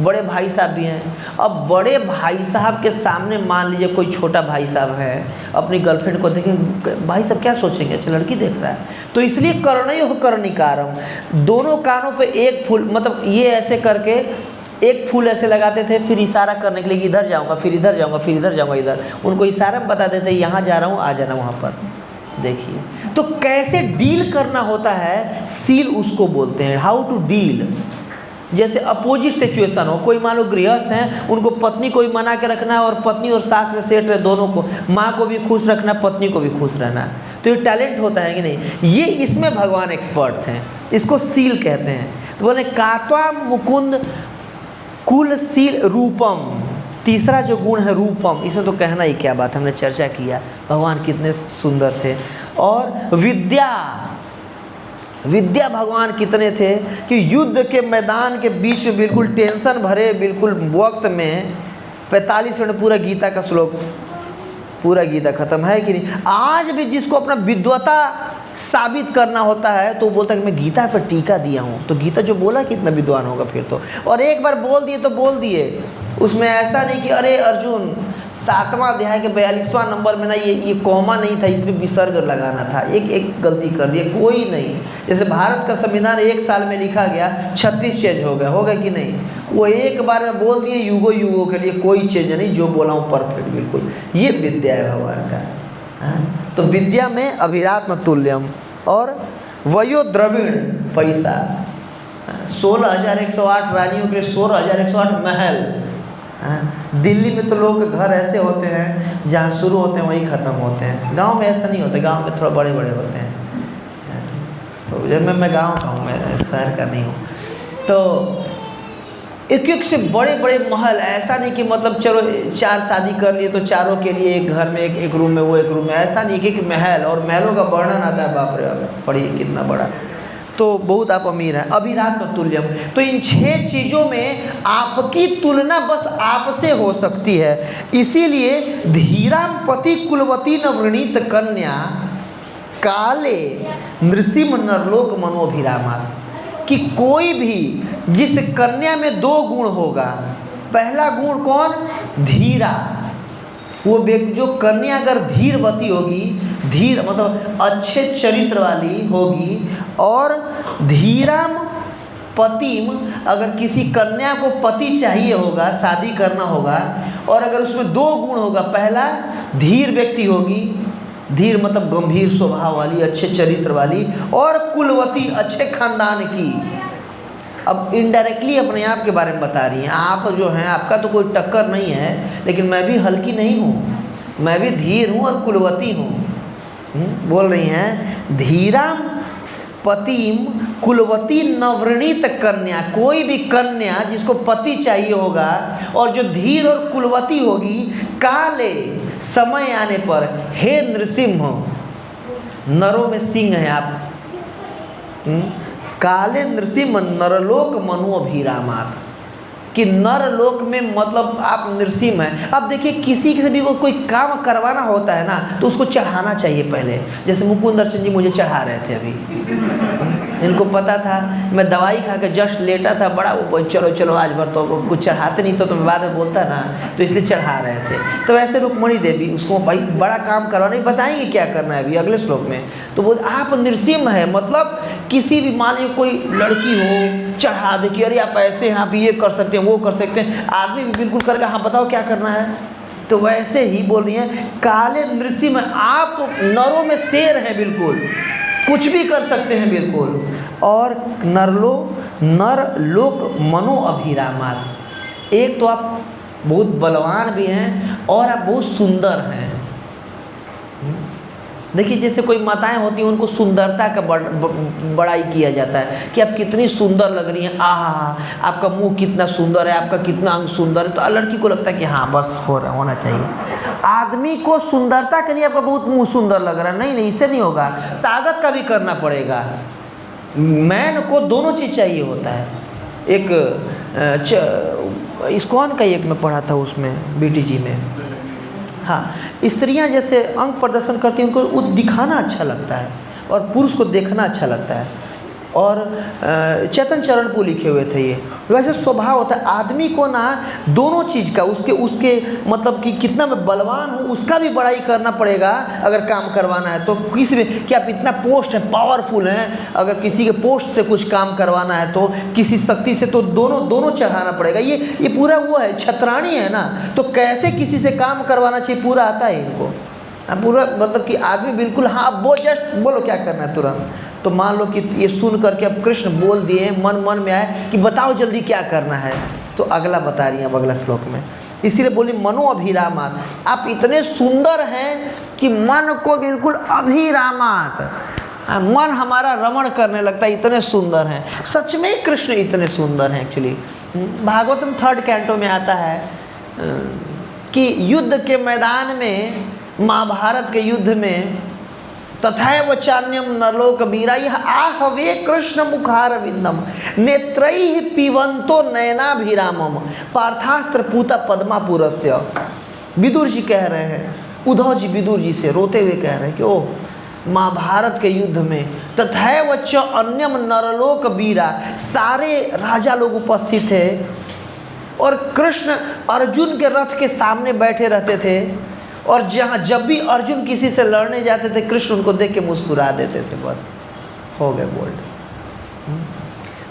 बड़े भाई साहब भी हैं। अब बड़े भाई साहब के सामने मान लीजिए कोई छोटा भाई साहब है, अपनी गर्लफ्रेंड को देखें, भाई साहब क्या सोचेंगे? अच्छा लड़की देख रहा है। तो इसलिए कर्णयोः कर्णिकारम, दोनों कानों पे एक फूल, मतलब ये ऐसे करके एक फूल ऐसे लगाते थे, फिर इशारा करने के लिए कि इधर जाऊँगा, फिर इधर जाऊँगा, फिर इधर जाऊँगा, इधर उनको इशारा में बताते थे यहाँ जा रहा हूँ, आ जाना वहाँ पर। देखिए तो कैसे डील करना होता है, सील उसको बोलते हैं, हाउ टू डील। जैसे अपोजिट सिचुएशन हो, कोई मान लो गृहस्थ हैं, उनको पत्नी को भी मना के रखना है और पत्नी और सास में सेट रहे दोनों को, माँ को भी खुश रखना, पत्नी को भी खुश रहना, तो ये टैलेंट होता है कि नहीं, ये इसमें भगवान एक्सपर्ट हैं, इसको सील कहते हैं। तो बोले कात्वा मुकुंद कुलशील रूपम, तीसरा जो गुण है रूपम, इसमें तो कहना ही क्या बात, हमने चर्चा किया भगवान कितने सुंदर थे। और विद्या भगवान कितने थे कि युद्ध के मैदान के बीच में बिल्कुल टेंशन भरे बिल्कुल वक्त में 45 मिनट पूरा गीता का श्लोक, पूरा गीता खत्म है कि नहीं। आज भी जिसको अपना विद्वता साबित करना होता है तो बोलता है कि मैं गीता पर टीका दिया हूँ, तो गीता जो बोला कितना विद्वान होगा फिर तो। और एक बार बोल दिए तो बोल दिए, उसमें ऐसा नहीं कि अरे अर्जुन 7वां अध्याय के 42वां नंबर में ना ये कॉमा नहीं था, इसमें विसर्ग लगाना था, एक गलती कर दी, कोई नहीं। जैसे भारत का संविधान 1 साल में लिखा गया, 36 चेंज हो गया कि नहीं, वो एक बार में बोल दिए युगों के लिए, कोई चेंज नहीं, जो बोला हूँ परफेक्ट बिल्कुल। ये विद्या है भगवान का। तो विद्या में अभिरात्म तुल्यम। और वयो द्रविण पैसा, 16,108 रानियों के लिए 16,108 महल। दिल्ली में तो लोग के घर ऐसे होते हैं जहाँ शुरू होते हैं वहीं ख़त्म होते हैं, गांव में ऐसा नहीं होता, गांव में थोड़ा बड़े बड़े होते हैं। तो जब मैं गांव का हूँ, मैं शहर का नहीं हूँ, तो एक से बड़े बड़े महल, ऐसा नहीं कि मतलब चलो 4 शादी कर लिए तो चारों के लिए एक घर में एक रूम में, वो एक रूम में, ऐसा नहीं कि महल, और महलों का वर्णन आता है, बाप रे बाप, पढ़िए कितना बड़ा, तो बहुत आप अमीर हैं। अभिरात्म तुल्यम, तो इन 6 चीज़ों में आपकी तुलना बस आपसे हो सकती है। इसीलिए धीराम पति कुलवती नवृणीत कन्या काले नृसिंह नरलोक मनोभिरामा, कि कोई भी जिस कन्या में 2 गुण होगा, पहला गुण कौन, धीरा, वो व्यक्ति जो कन्या अगर धीरवती होगी, धीर मतलब अच्छे चरित्र वाली होगी, और धीराम पतिम, अगर किसी कन्या को पति चाहिए होगा, शादी करना होगा, और अगर उसमें 2 गुण होगा, पहला धीर व्यक्ति होगी, धीर मतलब गंभीर स्वभाव वाली, अच्छे चरित्र वाली, और कुलवती अच्छे खानदान की। अब इनडायरेक्टली अपने आप के बारे में बता रही हैं, आप जो हैं आपका तो कोई टक्कर नहीं है, लेकिन मैं भी हल्की नहीं हूँ, मैं भी धीर हूँ और कुलवती हूँ। बोल रही हैं धीराम पतिम कुलवती नवृणीत कन्या, कोई भी कन्या जिसको पति चाहिए होगा और जो धीर और कुलवती होगी, काले समय आने पर, हे नृसिंह, नरों में सिंह हैं आप, काले नृसिंह नरलोक मनोभिरामात, कि नरलोक में मतलब आप नृसिंह हैं। अब देखिए किसी से भी कोई काम करवाना होता है ना, तो उसको चढ़ाना चाहिए पहले। जैसे मुकुंद दर्शन जी मुझे चढ़ा रहे थे अभी, इनको पता था मैं दवाई खा के जस्ट लेटा था, बड़ा वो चलो चलो आज भर तो कुछ चढ़ाते नहीं तो मैं बाद में बोलता ना, तो इसलिए चढ़ा रहे थे। तो वैसे रुक्मणी देवी उसको भाई बड़ा काम करवाना ही, बताएंगे क्या करना है अभी अगले श्लोक में। तो बोल आप नृसिंह है, मतलब किसी भी मान लीजिए कोई लड़की हो, चढ़ा दे कि अरे आप ऐसे हैं, आप ये कर सकते हैं, वो कर सकते हैं, आदमी भी बिल्कुल करके हाँ बताओ क्या करना है। तो वैसे ही बोल रही हैं काले नृसिंह, आप नरों में शेर हैं, बिल्कुल कुछ भी कर सकते हैं बिल्कुल। और नरलोक मनो अभिरामा, एक तो आप बहुत बलवान भी हैं और आप बहुत सुंदर हैं। देखिए जैसे कोई माताएं होती हैं, उनको सुंदरता का बड़ाई किया जाता है कि आप कितनी सुंदर लग रही हैं, आहा आपका मुंह कितना सुंदर है, आपका कितना अंग सुंदर है, तो लड़की को लगता है कि हाँ बस होना चाहिए। आदमी को सुंदरता के लिए आपका बहुत मुंह सुंदर लग रहा है, नहीं इससे नहीं होगा, ताकत का भी करना पड़ेगा। मैन को दोनों चीज़ चाहिए होता है। एक इस्कॉन का एक में पढ़ा था, उसमें बीटीजी में, हाँ स्त्रियां जैसे अंग प्रदर्शन करती हैं, उनको वो दिखाना अच्छा लगता है और पुरुष को देखना अच्छा लगता है। और चेतन चरणपू लिखे हुए थे ये। वैसे स्वभाव होता है आदमी को ना दोनों चीज़ का, उसके उसके मतलब कि कितना मैं बलवान हूँ उसका भी बड़ाई करना पड़ेगा अगर काम करवाना है तो। किसी में कि आप इतना पोस्ट है, पावरफुल हैं, अगर किसी के पोस्ट से कुछ काम करवाना है तो किसी शक्ति से तो दोनों चढ़ाना पड़ेगा। ये पूरा वो है, छतरानी है ना, तो कैसे किसी से काम करवाना चाहिए पूरा आता है इनको पूरा। मतलब कि आदमी बिल्कुल हाँ वो जस्ट बोलो क्या करना है तुरंत। तो मान लो कि ये सुन करके अब कृष्ण बोल दिए, मन में आए कि बताओ जल्दी क्या करना है, तो अगला बता रही हैं अब अगला श्लोक में। इसीलिए बोली मनो अभिरामात, आप इतने सुंदर हैं कि मन को बिल्कुल अभिरामात, मन हमारा रमण करने लगता है, इतने सुंदर हैं। सच में कृष्ण इतने सुंदर हैं। एक्चुअली भागवतम 3rd कैंटो में आता है कि युद्ध के मैदान में, महाभारत के युद्ध में, तथैव चान्यम नरलोक वीरा यह आहवे कृष्ण मुखारविंदम नेत्रैः पीबंतो नयनाभिरामम पार्थास्त्र पूता पद्मापुरस्य। विदुर जी कह रहे हैं, उद्धव जी विदुर जी से रोते हुए कह रहे हैं कि ओह महाभारत के युद्ध में तथैव च अन्यम नरलोक वीरा, सारे राजा लोग उपस्थित थे और कृष्ण अर्जुन के रथ के सामने बैठे रहते थे, और जब भी अर्जुन किसी से लड़ने जाते थे कृष्ण उनको देख के मुस्कुरा देते थे, बस हो गए बोल्ड।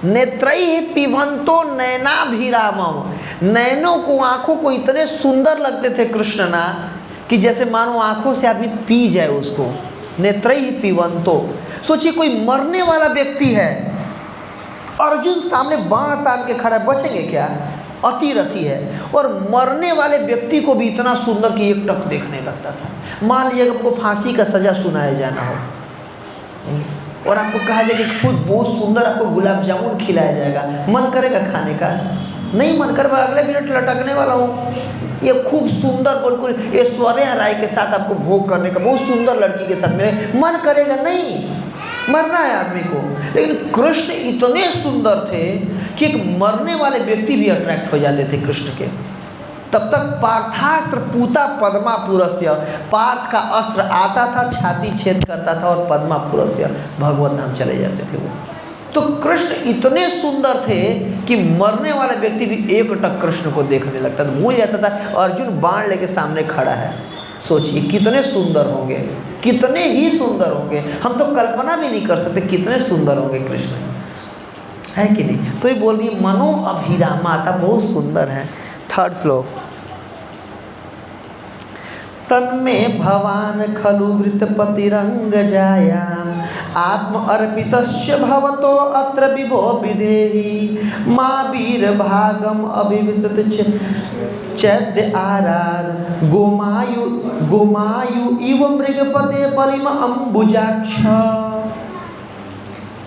नेत्रैः पिबंतो नयनाभिरामम, नैनों को, आँखों को इतने सुंदर लगते थे कृष्ण ना कि जैसे मानो आँखों से आदमी पी जाए उसको। नेत्रैः पिबंतो, सोचिए कोई मरने वाला व्यक्ति है, अर्जुन सामने बाण तान के खड़ा, बचेंगे क्या? अति रति है, और मरने वाले व्यक्ति को भी इतना सुंदर कि एक टक देखने लगता था। मान लीजिए आपको फांसी का सजा सुनाया जाना हो और आपको कहा जाए कि खुद बहुत सुंदर आपको गुलाब जामुन खिलाया जाएगा, मन करेगा खाने का? नहीं मन कर, अगले मिनट लटकने वाला हूँ। ये खूब सुंदर बिल्कुल ऐश्वर्या राय के साथ आपको भोग करने का, बहुत सुंदर लड़की के साथ मेरे मन करेगा? नहीं, मरना है आदमी को। लेकिन कृष्ण इतने सुंदर थे कि एक मरने वाले व्यक्ति भी अट्रैक्ट हो जाते थे कृष्ण के। तब तक पार्थास्त्र पूता पद्मापुरस्य, पार्थ का अस्त्र आता था, छाती छेद करता था और पद्मापुरस्य भगवत धाम चले जाते थे वो। तो कृष्ण इतने सुंदर थे कि मरने वाला व्यक्ति भी एक टक कृष्ण को देखने लगता था, भूल जाता था अर्जुन बाण लेके सामने खड़ा है। सोचिए कितने सुंदर होंगे, कितने ही सुंदर होंगे, हम तो कल्पना भी नहीं कर सकते कितने सुंदर होंगे कृष्ण, है कि नहीं? तो ये बोल रही मनो अभिरामाता, बहुत सुंदर है। 3rd श्लोक, तन्मे भवान खलु वृतपतिरंग जायाम आत्म अर्पितस्य भवतो अत्र विभो विधेहि मां वीर भागम अभिविशत चैद्य आराध गोमायु इव मृगपते बलिम अंबुजाक्ष।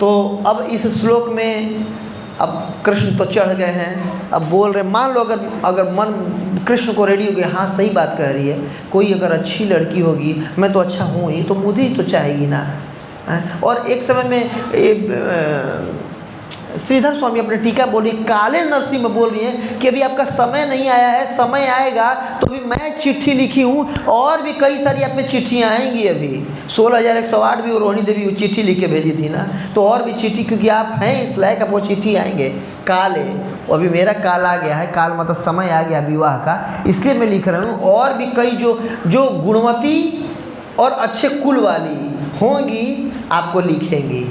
तो अब इस श्लोक में अब कृष्ण तो चढ़ गए हैं, अब बोल रहे, मान लो अगर मन कृष्ण को रेडी हो गया, हाँ सही बात कह रही है, कोई अगर अच्छी लड़की होगी, मैं तो अच्छा हूँ ही, तो मुझे ही तो चाहेगी ना। और एक समय में श्रीधर स्वामी अपने टीका बोली, काले नरसिंह बोल रही हैं कि अभी आपका समय नहीं आया है, समय आएगा तो अभी मैं चिट्ठी लिखी हूँ और भी कई सारी आप में चिट्ठियाँ आएंगी। अभी 16,108 भी रोहिणी देवी वो चिट्ठी लिख के भेजी थी ना, तो और भी चिट्ठी, क्योंकि आप हैं इस लायक, आप वो चिट्ठी आएंगे। काले, अभी मेरा काल आ गया है, काल मतलब समय आ गया विवाह का, इसलिए मैं लिख रहा हूँ। और भी कई जो गुणवती और अच्छे कुल वाली होंगी आपको लिखेंगी।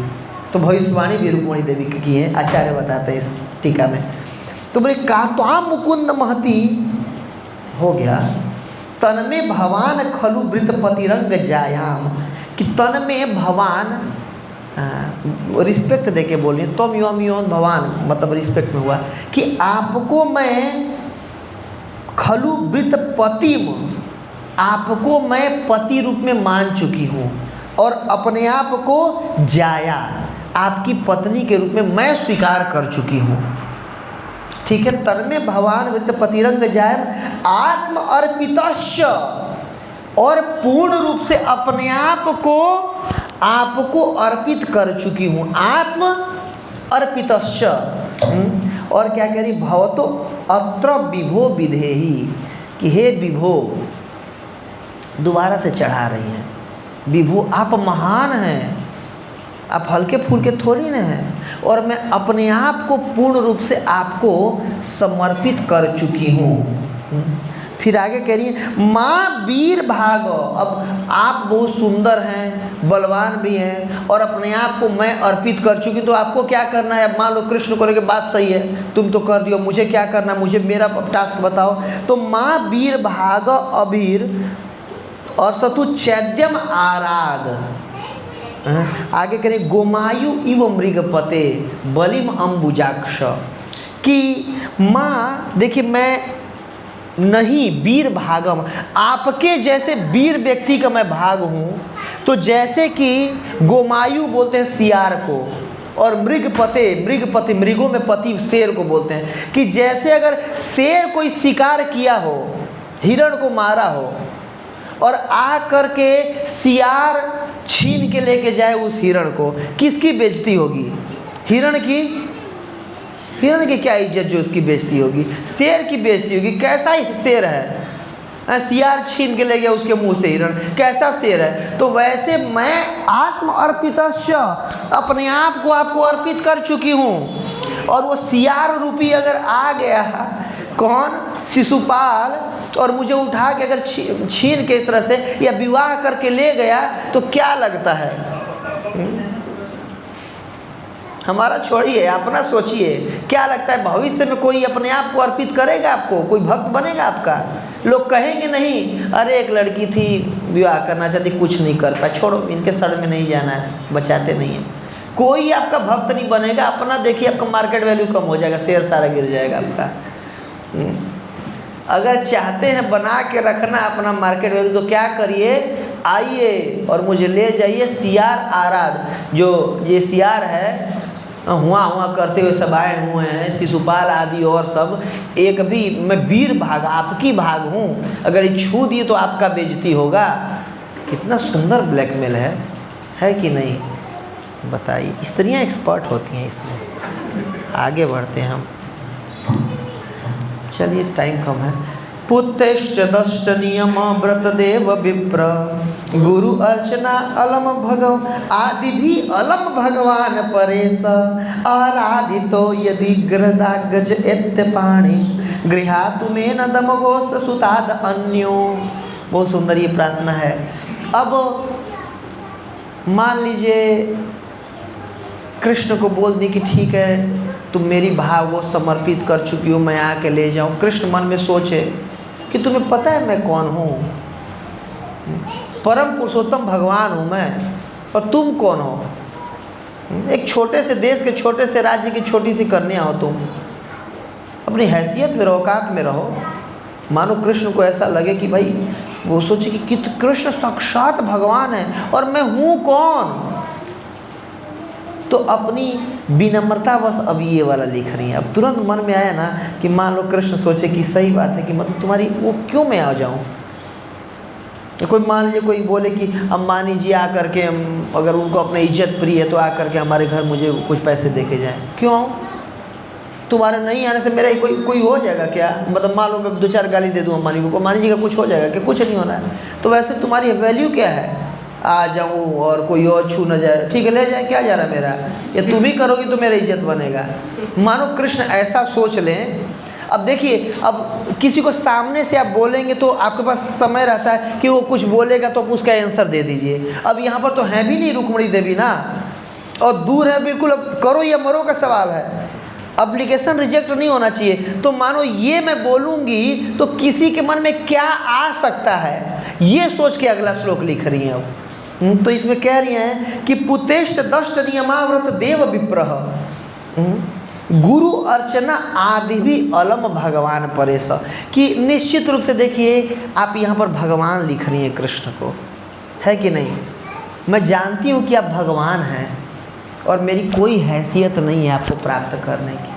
तो भविष्यवाणी भी रुक्मणी देवी की है, आचार्य बताते हैं इस टीका में। तो बोले कात्वाम मुकुंद महती हो गया, तन में भवान खलु वृतपतिरंग जायाम, कि तन में भवान रिस्पेक्ट देके बोलिए, तुम योम भवान मतलब रिस्पेक्ट में हुआ कि आपको मैं खलु वृतपतिम, आपको मैं पति रूप में मान चुकी हूँ, और अपने आप को जाया, आपकी पत्नी के रूप में मैं स्वीकार कर चुकी हूँ। ठीक है, तन में भवान वृतपतिरंग जायम आत्म अर्पितश्च, और पूर्ण रूप से अपने आप को आपको अर्पित कर चुकी हूँ, आत्म अर्पितश्च। और क्या कह रही, भवतो अत्र विभो विधेहि, कि हे विभो, दोबारा से चढ़ा रही हैं, विभो आप महान हैं, आप हल्के फुल्के थोड़ी ना हैं। और मैं अपने आप को पूर्ण रूप से आपको समर्पित कर चुकी हूँ। फिर आगे कह रही है माँ वीर भागो। अब आप बहुत सुंदर हैं, बलवान भी हैं, और अपने आप को मैं अर्पित कर चुकी, तो आपको क्या करना है? अब मान लो कृष्ण को लेकर बात सही है, तुम तो कर दियो, मुझे क्या करना, मुझे मेरा टास्क बताओ। तो माँ वीर भाग अबीर और सतु चैद्यम आराध। आगे करें गोमायु इव मृगपते बलिम अंबुजाक्ष। कि माँ देखिए, मैं नहीं वीर भागम, आपके जैसे वीर व्यक्ति का मैं भाग हूँ। तो जैसे कि गोमायु बोलते हैं सियार को, और मृगपति मृगों में पति शेर को बोलते हैं। कि जैसे अगर शेर कोई शिकार किया हो, हिरण को मारा हो, और आ करके सियार छीन के लेके जाए उस हिरण को, किसकी बेइज्जती होगी? हिरण की क्या इज्जत जो उसकी बेइज्जती होगी? शेर की बेइज्जती होगी। कैसा ही शेर है, सियार छीन के ले गया उसके मुंह से हिरण, कैसा शेर है? तो वैसे मैं आत्म अर्पितस्य, अपने आप को आपको अर्पित कर चुकी हूँ। और वो सियार रूपी अगर आ गया, कौन? शिशुपाल, और मुझे उठा के अगर छीन के तरह से या विवाह करके ले गया, तो क्या लगता है? हमारा छोड़िए, अपना सोचिए, क्या लगता है भविष्य में कोई अपने आप को अर्पित करेगा? आपको कोई भक्त बनेगा आपका? लोग कहेंगे नहीं, अरे एक लड़की थी विवाह करना चाहती, कुछ नहीं कर पाए, छोड़ो, इनके सर में नहीं जाना है, बचाते नहीं है। कोई आपका भक्त नहीं बनेगा। अपना देखिए, आपका मार्केट वैल्यू कम हो जाएगा, शेयर सारा गिर जाएगा आपका। अगर चाहते हैं बना के रखना अपना मार्केट वैल्यू, तो क्या करिए, आइए और मुझे ले जाइए सियार आराध। जो ये सियार है, हुआ करते हुए सब आए हुए हैं, शिशुपाल आदि और सब, एक भी मैं वीर भाग, आपकी भाग हूँ, अगर ये छू दिए तो आपका बेइज्जती होगा। कितना सुंदर ब्लैकमेल है कि नहीं? बताइए, स्त्रियाँ एक्सपर्ट होती हैं इसमें। आगे बढ़ते हैं हम, चलिए टाइम कम है। पुत्रश्च दश्च नियम व्रतदेव विप्र गुरु अर्चना अलम भगव आदि भी अलम भगवान परेश आराधितो यदि ग्रदागज एत्य पाणी गृहातु में न दमगोस सुताद अन्यो। बहुत सुंदर ये प्रार्थना है। अब मान लीजिए कृष्ण को बोल दी कि ठीक है, तुम मेरी भाव को समर्पित कर चुकी हो, मैं आके ले जाऊं। कृष्ण मन में सोचे कि तुम्हें पता है मैं कौन हूँ? परम पुरुषोत्तम भगवान हूँ मैं, और तुम कौन हो? एक छोटे से देश के छोटे से राज्य की छोटी सी कन्या हो तुम। अपनी हैसियत में रहो, औकात में रहो। मानो कृष्ण को ऐसा लगे कि भाई, वो सोचे कि कृष्ण साक्षात भगवान है और मैं हूँ कौन? तो अपनी विनम्रतावश अब ये वाला लिख रही है। अब तुरंत मन में आया ना कि मान लो कृष्ण सोचे कि सही बात है, कि मतलब तुम्हारी वो क्यों मैं आ जाऊँ? तो कोई मान लीजिए कोई बोले कि अम्बानी जी आ करके, अगर उनको अपने इज्जत प्रिय है तो आ करके हमारे घर मुझे कुछ पैसे दे के जाएँ। क्यों आऊँ? तुम्हारे नहीं आने से मेरा कोई हो जाएगा क्या? मतलब मान लो मैं 2-4 गाली दे दूँ अम्बानी को, अम्बानी जी का कुछ हो जाएगा क्या? कुछ नहीं होना है। तो वैसे तुम्हारी वैल्यू क्या है? आ जाऊँ और कोई और छू न जाए, ठीक है ले जाए, क्या जा रहा मेरा? ये तुम ही करोगी तो मेरा इज्जत बनेगा। मानो कृष्ण ऐसा सोच लें। अब देखिए, अब किसी को सामने से आप बोलेंगे तो आपके पास समय रहता है कि वो कुछ बोलेगा तो आप उसका आंसर दे दीजिए। अब यहाँ पर तो है भी नहीं रुक्मणी देवी ना, और दूर है बिल्कुल। अब करो या मरो का सवाल है, एप्लीकेशन रिजेक्ट नहीं होना चाहिए। तो मानो ये मैं बोलूँगी तो किसी के मन में क्या आ सकता है, ये सोच के अगला श्लोक लिख रही हैं। अब तो इसमें कह रही हैं कि पुतेश्च दष्ट नियमाव्रत देव विप्रह गुरु अर्चना आदि भी अलम भगवान परेश। कि निश्चित रूप से देखिए, आप यहाँ पर भगवान लिख रही हैं कृष्ण को, है कि नहीं? मैं जानती हूँ कि आप भगवान हैं और मेरी कोई हैसियत नहीं है आपको प्राप्त करने की।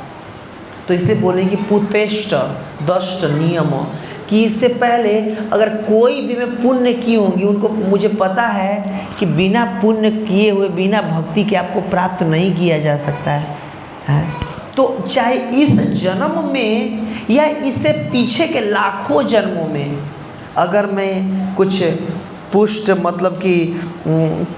तो इससे बोले कि पुतेष्ट दष्ट नियम, कि इससे पहले अगर कोई भी मैं पुण्य की होंगी, उनको मुझे पता है कि बिना पुण्य किए हुए, बिना भक्ति के आपको प्राप्त नहीं किया जा सकता है। तो चाहे इस जन्म में या इससे पीछे के लाखों जन्मों में अगर मैं कुछ पुष्ट मतलब कि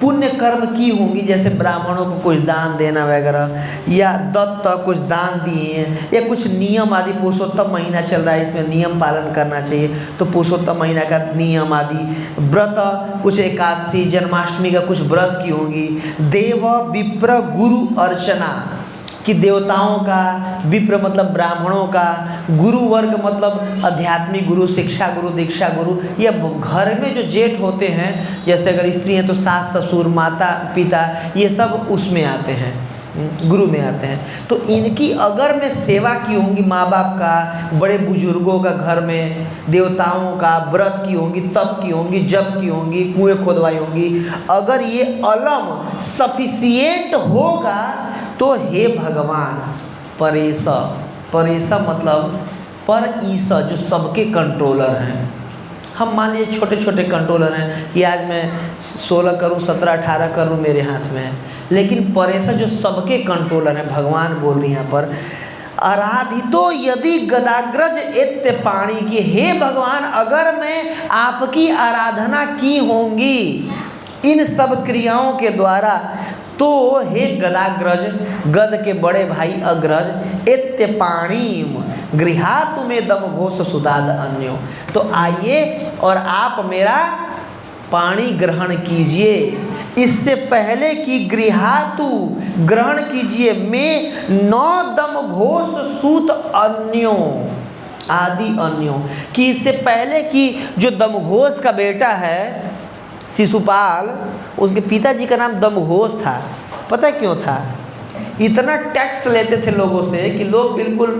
पुण्य कर्म की होंगी, जैसे ब्राह्मणों को कुछ दान देना वगैरह, या दत्त कुछ दान दिए, या कुछ नियम आदि। पुरुषोत्तम महीना चल रहा है, इसमें नियम पालन करना चाहिए, तो पुरुषोत्तम महीना का नियम आदि। व्रत कुछ एकादशी जन्माष्टमी का कुछ व्रत की होंगी। देव विप्र गुरु अर्चना कि देवताओं का, विप्र मतलब ब्राह्मणों का, गुरु वर्ग मतलब आध्यात्मिक गुरु, शिक्षा गुरु, दीक्षा गुरु, या घर में जो जेठ होते हैं, जैसे अगर स्त्री हैं तो सास ससुर माता पिता, ये सब उसमें आते हैं, गुरु में आते हैं। तो इनकी अगर मैं सेवा की होंगी, माँ बाप का, बड़े बुजुर्गों का, घर में देवताओं का व्रत की होंगी, तप की होंगी, जप की होंगी, कुएं खोदवाई होंगी, अगर ये अलम सफिशिएंट होगा तो हे भगवान परेश, परेश मतलब पर ईसा, जो सबके कंट्रोलर हैं। हम मान लीजिए छोटे छोटे कंट्रोलर हैं कि आज मैं 16 करूँ 17 18 करूँ मेरे हाथ में है, लेकिन परेश जो सबके कंट्रोलर हैं, भगवान बोल रही हैं यहाँ पर। आराधितो यदि गदाग्रज एत्य पाणी, की हे भगवान अगर मैं आपकी आराधना की होंगी इन सब क्रियाओं के द्वारा, तो हे गदाग्रज, गद के बड़े भाई अग्रज, एत्य पाणीम गृहातु में दम घोष सुदाद अन्यो, तो आइए और आप मेरा पानी ग्रहण कीजिए। इससे पहले कि गृहातु ग्रहण कीजिए, मैं 9 दम घोष सूत अन्यो आदि अन्यो, कि इससे पहले कि जो दमघोष का बेटा है शिशुपाल, उसके पिताजी का नाम दमघोष था। पता क्यों था? इतना टैक्स लेते थे लोगों से कि लोग बिल्कुल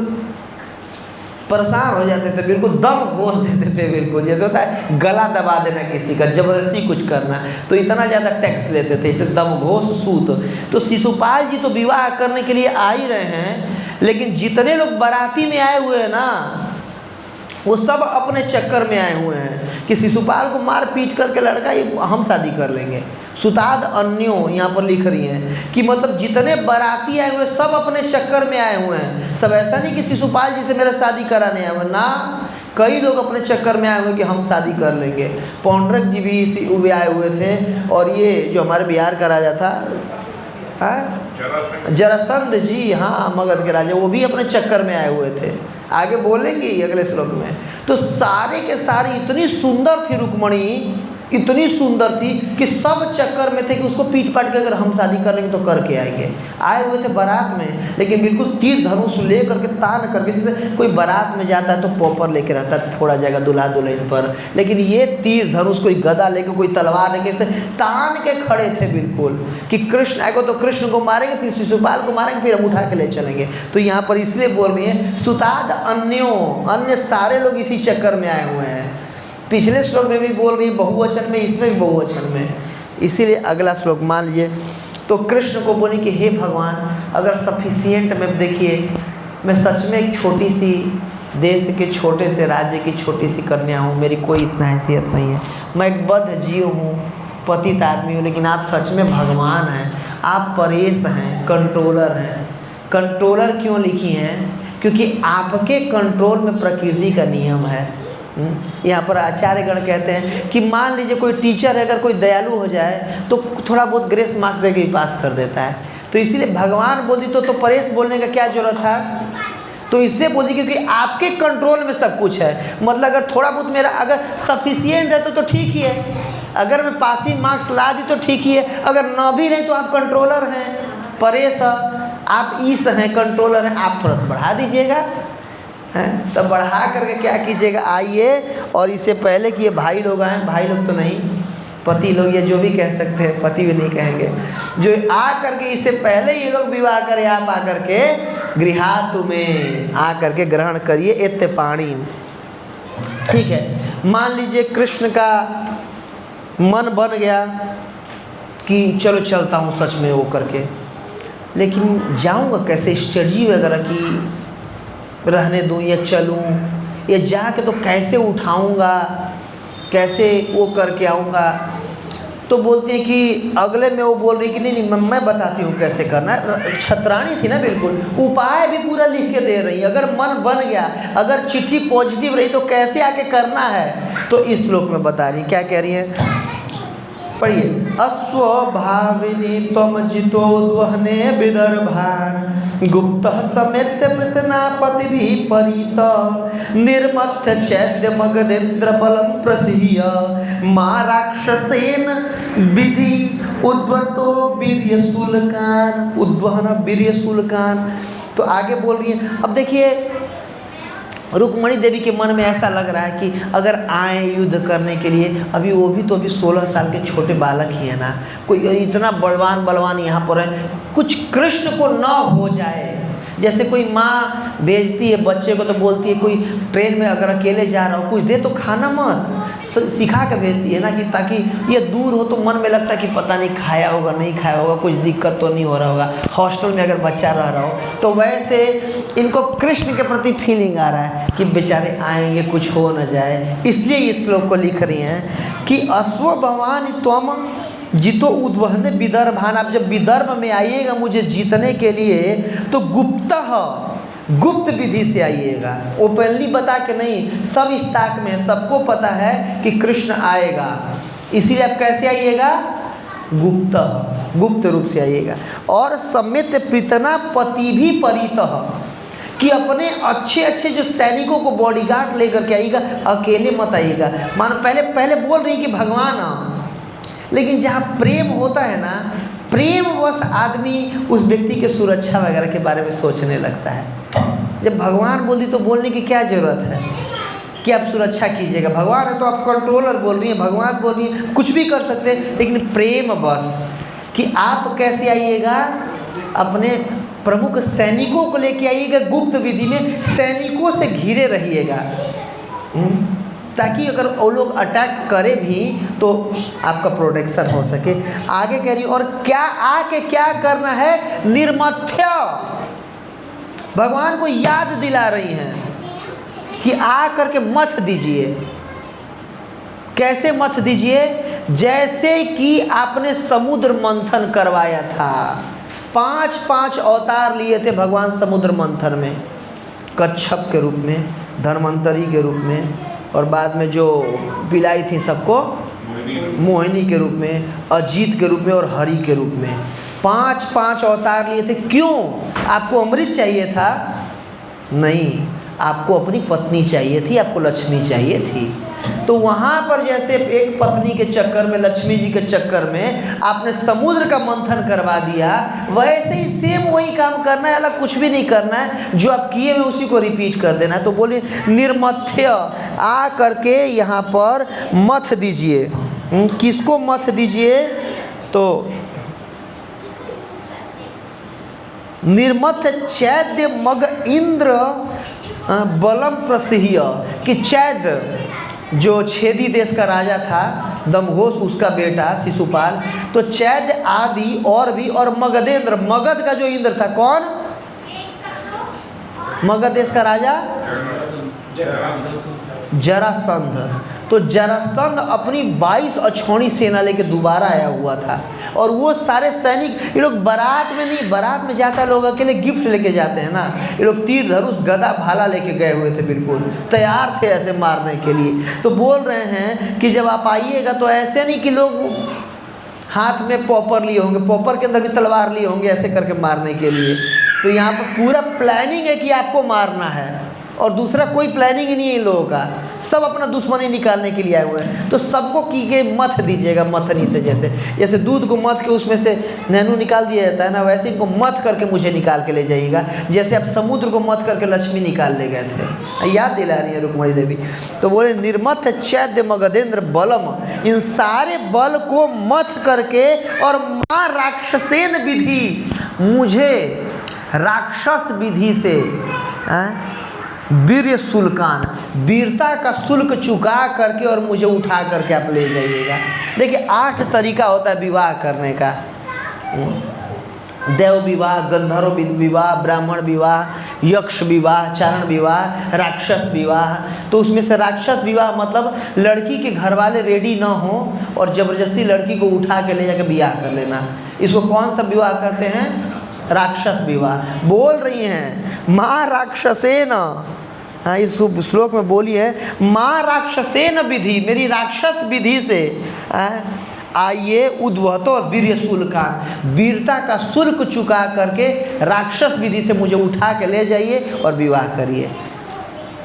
परेशान हो जाते थे, बिल्कुल दम घोष देते थे, बिल्कुल जैसे होता है गला दबा देना किसी का, जबरदस्ती कुछ करना, तो इतना ज़्यादा टैक्स लेते थे, इसे दम घोष सूत। तो शिशुपाल जी तो विवाह करने के लिए आ ही रहे हैं, लेकिन जितने लोग बाराती में आए हुए हैं ना, वो सब अपने चक्कर में आए हुए हैं कि शिशुपाल को मार पीट करके लड़का ये हम शादी कर लेंगे। सुताद अन्यो यहाँ पर लिख रही हैं कि मतलब जितने बाराती आए हुए सब अपने चक्कर में आए हुए हैं। सब ऐसा नहीं कि शिशुपाल जी से मेरा शादी कराने आए हुए ना, कई लोग अपने चक्कर में आए हुए कि हम शादी कर लेंगे। पौंड्रक जी भी आए हुए थे, और ये जो हमारे बिहार का राजा था जरासंध जी, हाँ मगध के राजा, वो भी अपने चक्कर में आए हुए थे। आगे बोलेंगे अगले श्लोक में। तो सारे के सारे इतनी सुंदर थी रुक्मणी, इतनी सुंदर थी कि सब चक्कर में थे कि उसको पीट पाट के अगर हम शादी कर लेंगे तो करके आएंगे। आए हुए थे बारात में, लेकिन बिल्कुल तीर धनुष ले करके तान करके, जैसे कोई बारात में जाता है तो पॉपर लेके रहता है थोड़ा जगह दुल्हा दुल्हन पर, लेकिन ये तीर धनुष, कोई गदा लेके, कोई तलवार लेके, तान के खड़े थे बिल्कुल कि कृष्ण आएगा तो कृष्ण को मारेंगे, फिर शिशुपाल को मारेंगे, फिर हम उठा के ले चलेंगे। तो यहाँ पर इसलिए बोल रही है सुताद अन्यो, अन्य सारे लोग इसी चक्कर में आए हुए हैं। पिछले श्लोक में भी बोल रही है बहुवचन में, इसमें भी बहुवचन में, इसीलिए अगला श्लोक मान लीजिए। तो कृष्ण को बोली कि हे भगवान अगर सफिशिएंट में, देखिए मैं सच में एक छोटी सी देश के छोटे से राज्य की छोटी सी कन्या हूँ, मेरी कोई इतना हैसियत नहीं है, मैं एक बद्ध जीव हूँ, पतित आदमी हूँ, लेकिन आप सच में भगवान हैं, आप परेश हैं, कंट्रोलर हैं। कंट्रोलर क्यों लिखी हैं? क्योंकि आपके कंट्रोल में प्रकृति का नियम है। यहाँ पर आचार्यगण कहते हैं कि मान लीजिए कोई टीचर अगर कोई दयालु हो जाए तो थोड़ा बहुत ग्रेस मार्क्स देके ही पास कर देता है, तो इसीलिए भगवान बोल दी तो परेश बोलने का क्या जरूरत था? तो इसलिए बोल दी क्योंकि आपके कंट्रोल में सब कुछ है। मतलब अगर थोड़ा बहुत मेरा अगर सफिशिएंट है तो ठीक ही है, अगर मैं पासिंग मार्क्स ला दी तो ठीक ही है, अगर न भी नहीं तो आप कंट्रोलर हैं, परेश आप ईश हैं, कंट्रोलर हैं, आप थोड़ा सा बढ़ा दीजिएगा हैं, तब बढ़ा करके क्या कीजिएगा, आइए। और इससे पहले कि ये भाई लोग आए, भाई लोग तो नहीं, पति लोग, ये जो भी कह सकते हैं, पति भी नहीं कहेंगे, जो आ करके इससे पहले ये लोग विवाह करें, आप आ करके गृहातु में आ करके ग्रहण करिए एत्य पाणी। ठीक है, मान लीजिए कृष्ण का मन बन गया कि चलो चलता हूँ सच में वो करके, लेकिन जाऊँगा कैसे, स्टडी वगैरह की रहने दूँ या चलूँ, या जाके तो कैसे उठाऊँगा, कैसे वो करके आऊँगा। तो बोलते हैं कि अगले में वो बोल रही कि नहीं मैं बताती हूँ कैसे करना है। छत्राणी थी ना, बिल्कुल उपाय भी पूरा लिख के दे रही है। अगर मन बन गया, अगर चिट्ठी पॉजिटिव रही तो कैसे आके करना है, तो इस श्लोक में बता रही, क्या कह रही है पढ़िए। अस्वभाविनी त्वम जितोद्वहने विदर्भान् गुप्तः समेत्य पृतनापति भी परित निर्मथ्य चैद्य मगधेन्द्र बलम प्रसीय माँ राक्षसेन विधि उद्वतो वीर्य शुल्कान। उद्वहन वीर्य शुल्कान। तो आगे बोल रही है। अब देखिए रुक्मणी देवी के मन में ऐसा लग रहा है कि अगर आए युद्ध करने के लिए, अभी वो भी तो अभी 16 साल के छोटे बालक ही है ना, कोई इतना बलवान यहाँ पर है, कुछ कृष्ण को न हो जाए। जैसे कोई माँ भेजती है बच्चे को तो बोलती है कोई ट्रेन में अगर अकेले जा रहा हो कुछ दे तो खाना मत, सिखा के भेजती है ना, कि ताकि ये दूर हो तो मन में लगता है कि पता नहीं खाया होगा नहीं खाया होगा, कुछ दिक्कत तो नहीं हो रहा होगा, हॉस्टल में अगर बच्चा रह रहा हो। तो वैसे इनको कृष्ण के प्रति फीलिंग आ रहा है कि बेचारे आएंगे कुछ हो न जाए, इसलिए इस श्लोक को लिख रही हैं कि अश्व भवानी त्वम जितो उद्वहने विदर्भान। आप जब विदर्भ में आइएगा मुझे जीतने के लिए तो गुप्त विधि से आइएगा, ओपनली बता के नहीं, सब इस ताक में सबको पता है कि कृष्ण आएगा, इसीलिए आप कैसे आइएगा, गुप्त रूप से आइएगा। और समेत पृतनापति भी परितः, कि अपने अच्छे जो सैनिकों को बॉडीगार्ड लेकर के आइएगा, अकेले मत आइएगा। मानो पहले बोल रही कि भगवान, लेकिन जहाँ प्रेम होता है ना, प्रेमवश आदमी उस व्यक्ति के सुरक्षा वगैरह के बारे में सोचने लगता है। जब भगवान बोल दी तो बोलने की क्या ज़रूरत है कि आप सुरक्षा कीजिएगा, भगवान है तो आप कंट्रोलर बोल रही हैं, भगवान बोल रही हैं, कुछ भी कर सकते हैं, लेकिन प्रेम बस कि आप कैसे आइएगा, अपने प्रमुख सैनिकों को लेके आइएगा, गुप्त विधि में सैनिकों से घिरे रहिएगा, ताकि अगर वो लोग अटैक करे भी तो आपका प्रोटेक्शन हो सके। आगे कह रही और क्या आके क्या करना है, निर्मथ्य, भगवान को याद दिला रही हैं कि आ करके मत दीजिए। कैसे मत दीजिए, जैसे कि आपने समुद्र मंथन करवाया था, 5 अवतार लिए थे भगवान समुद्र मंथन में, कच्छप के रूप में, धन्वंतरी के रूप में, और बाद में जो पिलाई थी सबको मोहिनी के रूप में, अजीत के रूप में और हरि के रूप में, 5 अवतार लिए थे। क्यों? आपको अमृत चाहिए था? नहीं, आपको अपनी पत्नी चाहिए थी, आपको लक्ष्मी चाहिए थी। तो वहाँ पर जैसे एक पत्नी के चक्कर में, लक्ष्मी जी के चक्कर में आपने समुद्र का मंथन करवा दिया, वैसे ही सेम वही काम करना है, अलग कुछ भी नहीं करना है, जो आप किए हुए उसी को रिपीट कर देना है। तो बोले निर्मथ्य, आ करके यहाँ पर मथ दीजिए। किसको मथ दीजिए? तो निर्मथ चैद्य मग इंद्र बलम प्रसिह्य, कि चैद्य जो छेदी देश का राजा था, दमघोष उसका बेटा शिशुपाल, तो चैद्य आदि और भी, और मगधेंद्र, मगध का जो इंद्र था, कौन? मगध देश का राजा जरासंध। तो जरासंध अपनी 22 अछौड़ी सेना लेके दोबारा आया हुआ था, और वो सारे सैनिक, ये लोग बारात में नहीं, बारात में जाता है लोग अकेले गिफ्ट लेके जाते हैं ना, ये लोग तीर धनुष गदा भाला लेके गए हुए थे, बिल्कुल तैयार थे ऐसे मारने के लिए। तो बोल रहे हैं कि जब आप आइएगा तो ऐसे नहीं कि लोग हाथ में पॉपर लिए होंगे, पॉपर के अंदर भी तलवार लिए होंगे ऐसे करके मारने के लिए। तो यहाँ पर पूरा प्लानिंग है कि आपको मारना है, और दूसरा कोई प्लानिंग ही नहीं है इन लोगों का, सब अपना दुश्मनी निकालने के लिए आए हुए हैं। तो सबको की के मथ दीजिएगा, मथनी से, जैसे दूध को मथ के उसमें से नैनू निकाल दिया जाता है ना, वैसे इनको मथ करके मुझे निकाल के ले जाइएगा, जैसे आप समुद्र को मथ करके लक्ष्मी निकाल ले गए थे। याद दिला रही है रुक्मणी देवी। तो बोले निर्मथ चैद्य मगधेंद्र बलम, इन सारे बल को मथ करके, और माँ राक्षसेन विधि, मुझे राक्षस विधि से वीर्य शुल्कान, वीरता का शुल्क चुका करके और मुझे उठा करके आप ले जाइएगा। देखिए 8 तरीका होता है विवाह करने का, देव विवाह, गंधर्व विवाह, ब्राह्मण विवाह, यक्ष विवाह, चारण विवाह, राक्षस विवाह। तो उसमें से राक्षस विवाह मतलब लड़की के घर वाले रेडी ना हो और ज़बरदस्ती लड़की को उठा के ले जाकर विवाह कर लेना, इसको कौन सा विवाह कहते हैं? राक्षस विवाह। बोल रही हैं माँ राक्षसेन, हाँ, इस श्लोक में बोली है, माँ राक्षसेन विधि, मेरी राक्षस विधि से आइए उद्वहतो वीर्य शुल्का, वीरता का शुल्क चुका करके राक्षस विधि से मुझे उठा के ले जाइए और विवाह करिए,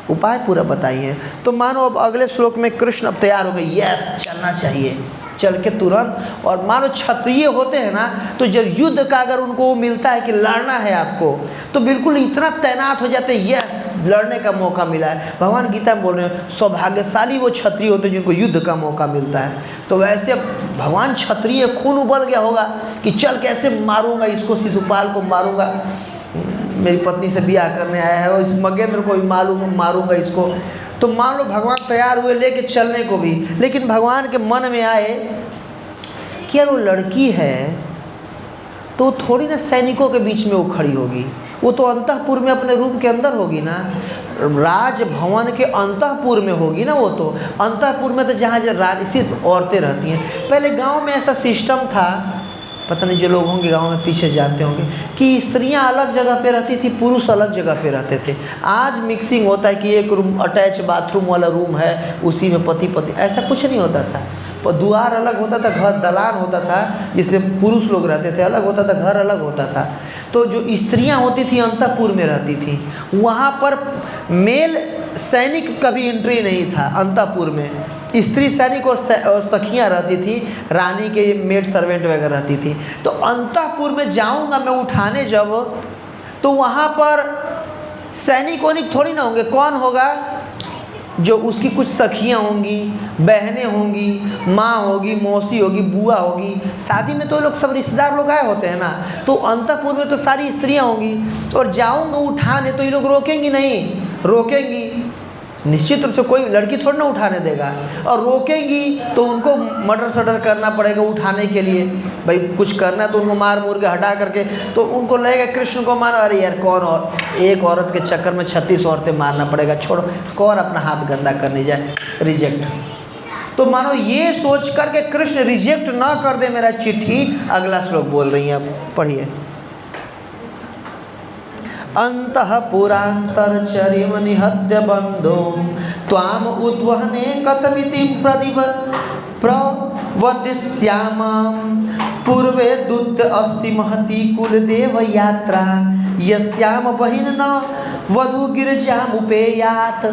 उपाय पूरा बताइए। तो मानो अब अगले श्लोक में कृष्ण अब तैयार हो गए, यस चलना चाहिए, चल के तुरंत। और मानो क्षत्रिय होते हैं ना, तो जब युद्ध का अगर उनको वो मिलता है कि लड़ना है आपको, तो बिल्कुल इतना तैनात हो जाते हैं, यस लड़ने का मौका मिला है। भगवान गीता में बोल रहे हैं, सौभाग्यशाली वो क्षत्रिय होते हैं जिनको युद्ध का मौका मिलता है। तो वैसे भगवान क्षत्रिय खून उबल गया होगा कि चल कैसे मारूंगा इसको, शिशुपाल को मारूंगा, मेरी पत्नी से ब्याह करने आया है, और इस मगेंद्र को भी मारूंगा इसको। तो मान लो भगवान तैयार हुए लेके चलने को भी, लेकिन भगवान के मन में आए कि यार वो लड़की है तो थोड़ी ना सैनिकों के बीच में वो खड़ी होगी, वो तो अंतःपुर में अपने रूम के अंदर होगी ना, राजभवन के अंतःपुर में होगी ना। वो तो अंतःपुर में तो जहाँ सिर्फ औरतें रहती हैं। पहले गांव में ऐसा सिस्टम था, पता नहीं जो लोग होंगे गांव में पीछे जानते होंगे, कि स्त्रियां अलग जगह पे रहती थी, पुरुष अलग जगह पे रहते थे। आज मिक्सिंग होता है कि एक रूम अटैच बाथरूम वाला रूम है, उसी में पति पत्नी, ऐसा कुछ नहीं होता था। पर द्वार अलग होता था, घर दलान होता था जिसमें पुरुष लोग रहते थे, अलग होता था, घर अलग होता था। तो जो स्त्रियां होती थी अंतःपुर में रहती थी, वहाँ पर मेल सैनिक कभी एंट्री नहीं था। अंतःपुर में स्त्री सैनिक और सखियाँ रहती थी, रानी के मेड सर्वेंट वगैरह रहती थी। तो अंतःपुर में जाऊँगा मैं उठाने जब, तो वहाँ पर सैनिक वैनिक थोड़ी ना होंगे। कौन होगा? जो उसकी कुछ सखियाँ होंगी, बहनें होंगी, माँ होगी, मौसी होगी, बुआ होगी। शादी में तो लोग सब रिश्तेदार लोग आए होते हैं ना, तो अंतःपुर में तो सारी स्त्रियाँ होंगी। और जाऊँगा उठाने तो ये लोग रोकेंगी नहीं, रोकेंगी निश्चित रूप से, कोई लड़की थोड़ी ना उठाने देगा। और रोकेंगी तो उनको मर्डर सडर करना पड़ेगा उठाने के लिए, भाई कुछ करना है तो उनको मार मूर के हटा करके, तो उनको लगेगा कृष्ण को मारो, अरे यार कौन, और एक औरत के चक्कर में 36 औरतें मारना पड़ेगा, छोड़ो कौन अपना हाथ गंदा करने जाए, रिजेक्ट। तो मानो ये सोच करके कृष्ण रिजेक्ट ना कर दे मेरा चिट्ठी, अगला श्लोक बोल रही हैं, अब पढ़िए। अंतःपुरांतरचरिम निहत्य बंधो त्वाम उद्वहने कथमिति प्रवदिष्यामां पूर्वे दूत अस्ति महती कुलदेव यात्रा यस्याम बहिन न वधु गिरजाम उपेयात।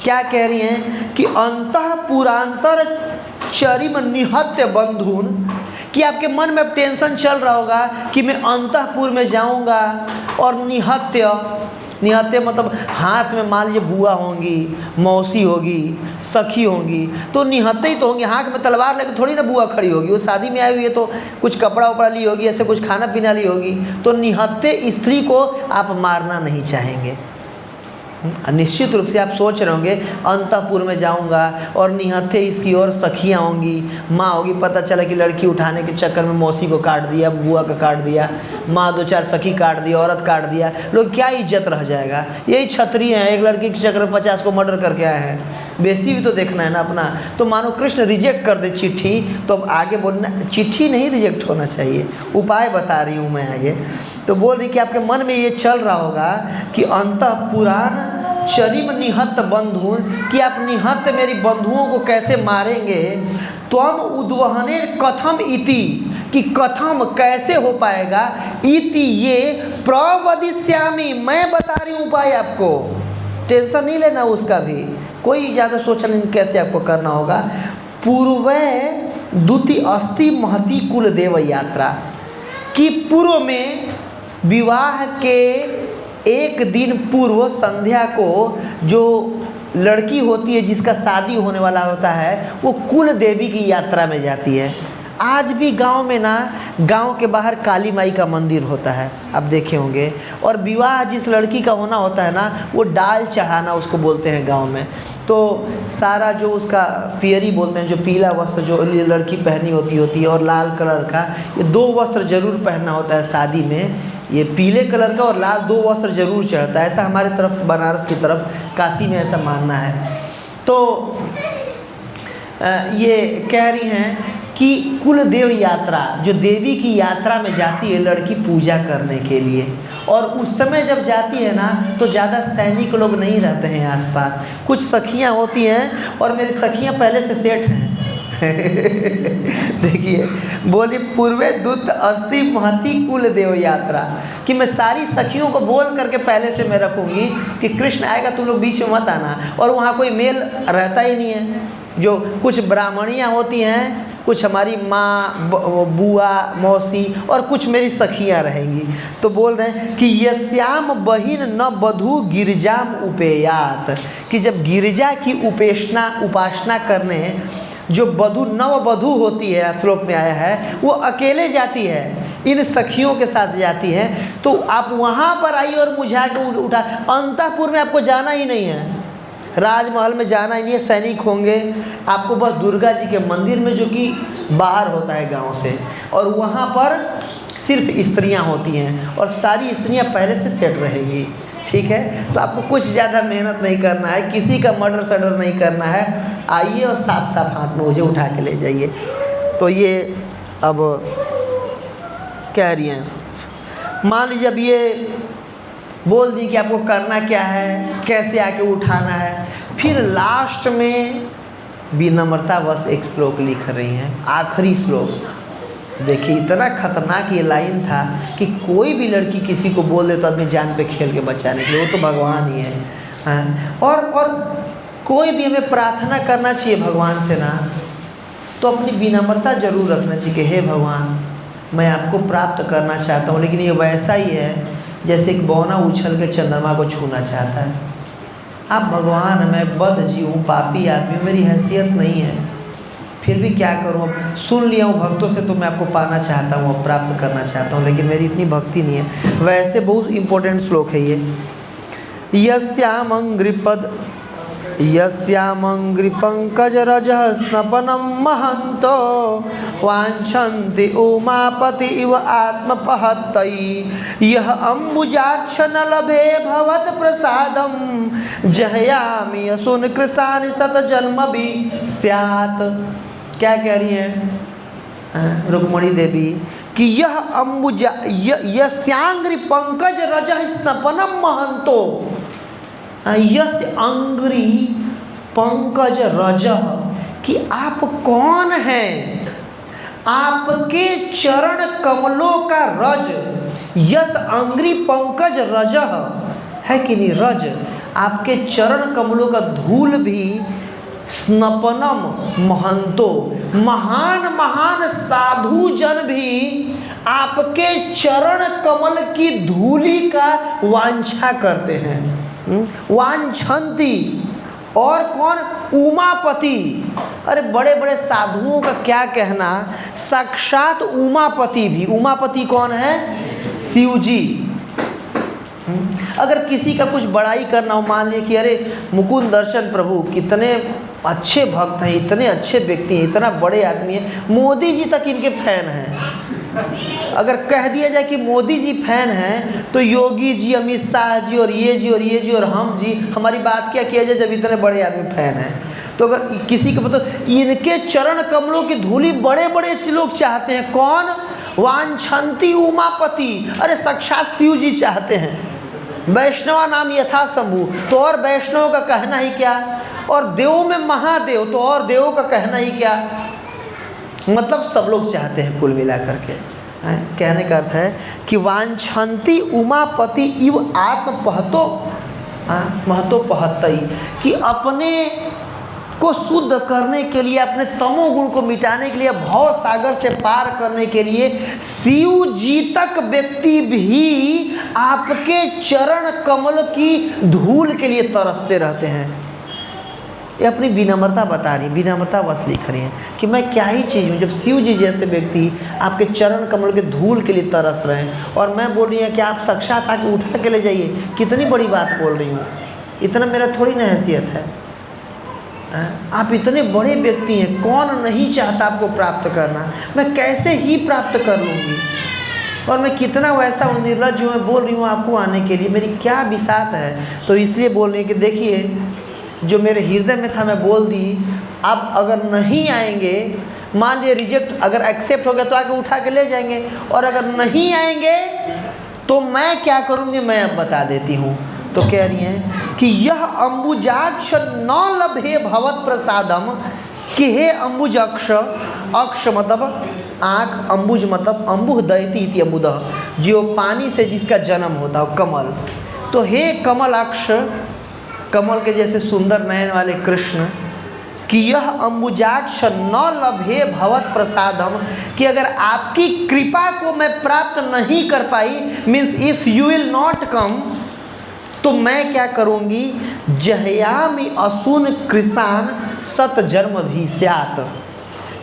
क्या कह रही हैं कि अंतःपुरांतर चरिम निहत्य बंधुन, कि आपके मन में टेंशन चल रहा होगा कि मैं अंतःपुर में जाऊंगा और निहत्य मतलब हाथ में मान लीजिए बुआ होंगी, मौसी होगी, सखी होंगी, तो निहत्ते ही तो होंगी। हाथ में तलवार लेकर थोड़ी ना बुआ खड़ी होगी, वो शादी में आई हुई है तो कुछ कपड़ा उपड़ा ली होगी, ऐसे कुछ खाना पीना ली होगी। तो निहत्ते स्त्री को आप मारना नहीं चाहेंगे। निश्चित रूप से आप सोच रहे होंगे अंतःपुर में जाऊंगा और निहत्थे इसकी और सखियाँ होंगी, माँ होगी, पता चला कि लड़की उठाने के चक्कर में मौसी को काट दिया, बुआ का काट दिया, माँ 2-4 सखी काट दिया, औरत काट दिया, लोग क्या इज्जत रह जाएगा। यही क्षत्रिय हैं, एक लड़की के चक्कर में 50 को मर्डर करके आए हैं, बेइज्जती भी तो देखना है ना अपना। तो मानो कृष्ण रिजेक्ट कर दे चिट्ठी, तो अब आगे बोलना, चिट्ठी नहीं रिजेक्ट होना चाहिए, उपाय बता रही हूँ मैं आगे। तो बोल रही कि आपके मन में ये चल रहा होगा कि अंतःपुराण चरिम निहत्त बंधुन, कि आप निहत्त मेरी बंधुओं को कैसे मारेंगे। त्वम उद्वहने कथम इति, कि कथम कैसे हो पाएगा, इति ये प्रवदिष्यामि, मैं बता रही हूँ उपाय आपको, टेंशन नहीं लेना उसका भी, कोई ज़्यादा सोचना नहीं कैसे आपको करना होगा। पूर्वे दूति अस्ति महती कुल देव यात्रा, कि पूर्व में विवाह के एक दिन पूर्व संध्या को जो लड़की होती है जिसका शादी होने वाला होता है, वो कुल देवी की यात्रा में जाती है। आज भी गांव में ना, गांव के बाहर काली माई का मंदिर होता है, आप देखे होंगे। और विवाह जिस लड़की का होना होता है ना, वो डाल चढ़ाना उसको बोलते हैं गांव में। तो सारा जो उसका पियरी बोलते हैं, जो पीला वस्त्र जो लड़की पहनी होती है और लाल कलर का, ये 2 वस्त्र जरूर पहनना होता है शादी में, ये पीले कलर का और लाल 2 वस्त्र जरूर चढ़ता है। ऐसा हमारे तरफ बनारस की तरफ, काशी में ऐसा मानना है। तो ये कह रही हैं कि कुल देव यात्रा, जो देवी की यात्रा में जाती है लड़की पूजा करने के लिए, और उस समय जब जाती है ना तो ज़्यादा सैनिक लोग नहीं रहते हैं आसपास, कुछ सखियाँ होती हैं, और मेरी सखियाँ पहले से सेठ हैं। देखिए, बोली पूर्वे दूत अस्ति महती कुल देव यात्रा, कि मैं सारी सखियों को बोल करके पहले से मैं रखूँगी कि कृष्ण आएगा, तुम लोग बीच में मत आना। और वहाँ कोई मेल रहता ही नहीं है, जो कुछ ब्राह्मणियाँ होती हैं, कुछ हमारी माँ, बुआ, मौसी, और कुछ मेरी सखियाँ रहेंगी। तो बोल रहे हैं कि यस्याम बहिन न बधू गिरजाम उपेयात, कि जब गिरजा की उपासना करने जो बधू, नव बधू होती है, श्लोक में आया है, वो अकेले जाती है, इन सखियों के साथ जाती है, तो आप वहाँ पर आइए और मुझा के उठा। अंतःपुर में आपको जाना ही नहीं है, राजमहल में जाना ही नहीं है, सैनिक होंगे, आपको बस दुर्गा जी के मंदिर में, जो कि बाहर होता है गांव से, और वहाँ पर सिर्फ स्त्रियां होती हैं, और सारी स्त्रियां पहले से सेट रहेंगी। ठीक है, तो आपको कुछ ज़्यादा मेहनत नहीं करना है, किसी का मर्डर सडर नहीं करना है, आइए और साफ साफ हाथ में मुझे उठा के ले जाइए। तो ये अब कह रही हैं, मान लीजिए अब ये बोल दी कि आपको करना क्या है, कैसे आके उठाना है, फिर लास्ट में विनम्रतावश एक श्लोक लिख रही हैं, आखिरी श्लोक। देखिए, इतना खतरनाक ये लाइन था कि कोई भी लड़की किसी को बोल दे तो आदमी जान पे खेल के बचाने के लिए, वो तो भगवान ही है। हाँ, और कोई भी हमें प्रार्थना करना चाहिए भगवान से ना, तो अपनी विनम्रता जरूर रखना चाहिए कि हे भगवान, मैं आपको प्राप्त करना चाहता हूँ, लेकिन ये वैसा ही है जैसे एक बौना उछल के चंद्रमा को छूना चाहता है। आप भगवान, मैं बद जीव हूँ, पापी आदमी हूँ, मेरी हैसियत नहीं है, फिर भी क्या करूँ, अब सुन लिया हूँ भक्तों से तो मैं आपको पाना चाहता हूँ, अब प्राप्त करना चाहता हूँ, लेकिन मेरी इतनी भक्ति नहीं है। वैसे बहुत इम्पोर्टेंट श्लोक है ये। यस्यामंग्रि पंकज रजः स्नपनम महंतो वांछन्ति उमापति इव आत्मपहत्तै यह अम्बुजाक्ष न लभे भवत प्रसादम जहयामि असुन कृशानि सत जन्म भी स्यात्। क्या कह रही हैं रुक्मणी देवी कि यह अम्बुजा यस्यांग्रि पंकज रजः स्नपनम महंतो, यस अंग्री पंकज रजः, कि आप कौन हैं, आपके चरण कमलों का रज, यस अंग्री पंकज रजः है कि नहीं, रज, आपके चरण कमलों का धूल भी, स्नपनम महंतो, महान महान साधु जन भी आपके चरण कमल की धूलि का वांछा करते हैं। वांछन्ति, और कौन, उमापति, अरे बड़े बड़े साधुओं का क्या कहना, साक्षात उमापति भी, उमापति कौन है, शिव जी। अगर किसी का कुछ बड़ाई करना हो, मान लीजिए कि अरे मुकुंद दर्शन प्रभु कितने अच्छे भक्त हैं, इतने अच्छे व्यक्ति हैं, इतना बड़े आदमी हैं, मोदी जी तक इनके फैन हैं, अगर कह दिया जाए कि मोदी जी फैन हैं, तो योगी जी, अमित शाह जी, और ये जी और ये जी और हम जी, हमारी बात क्या किया जाए जब इतने बड़े आदमी फैन हैं। तो अगर किसी को मतलब इनके चरण कमलों की धूली बड़े बड़े लोग चाहते हैं, कौन, वांछन्ति उमापति, अरे साक्षात शिव जी चाहते हैं। वैष्णवा नाम यथा शंभु, तो और वैष्णव का कहना ही क्या, और देवों में महादेव, तो और देवों का कहना ही क्या, मतलब सब लोग चाहते हैं कुल मिला करके। कहने का अर्थ है कि वांछन्ति उमापति इव आत्मपहतो महतोपहत्तई, कि अपने को शुद्ध करने के लिए, अपने तमोगुण को मिटाने के लिए, भव सागर से पार करने के लिए शिव जी तक व्यक्ति भी आपके चरण कमल की धूल के लिए तरसते रहते हैं। ये अपनी विनम्रता बता रही है, विनम्रता बस लिख रही है कि मैं क्या ही चीज़ हूँ, जब शिव जी जैसे व्यक्ति आपके चरण कमल के धूल के लिए तरस रहे हैं, और मैं बोल रही हूँ कि आप साक्षात आके उठा के ले जाइए, कितनी बड़ी बात बोल रही हूँ, इतना मेरा थोड़ी ना हैसियत है। आप इतने बड़े व्यक्ति हैं, कौन नहीं चाहता आपको प्राप्त करना, मैं कैसे ही प्राप्त कर लूँगी, और मैं कितना वैसा निर्लज्ज हूँ, मैं बोल रही हूँ आपको आने के लिए, मेरी क्या बिसात है। तो इसलिए बोल रही है कि देखिए, जो मेरे हृदय में था मैं बोल दी, अब अगर नहीं आएंगे, मान लीजिए रिजेक्ट, अगर एक्सेप्ट हो गया तो आके उठा के ले जाएंगे, और अगर नहीं आएंगे तो मैं क्या करूँगी, मैं अब बता देती हूँ। तो कह रही हैं कि यह अम्बुजाक्ष न लभे भवत प्रसादम, कि हे अम्बुजाक्ष, अक्ष मतलब आँख, अम्बुज मतलब अम्बुह दयती इति अम्बुदः, जो पानी से जिसका जन्म होता हो, कमल। तो हे कमलाक्ष, कमल के जैसे सुंदर नयन वाले कृष्ण, कि यह अम्बुजाक्ष न लभे भवत प्रसादम, कि अगर आपकी कृपा को मैं प्राप्त नहीं कर पाई, means if you will not come, तो मैं क्या करूँगी, जहयामि असून कृषान सत जन्म भी स्यात्,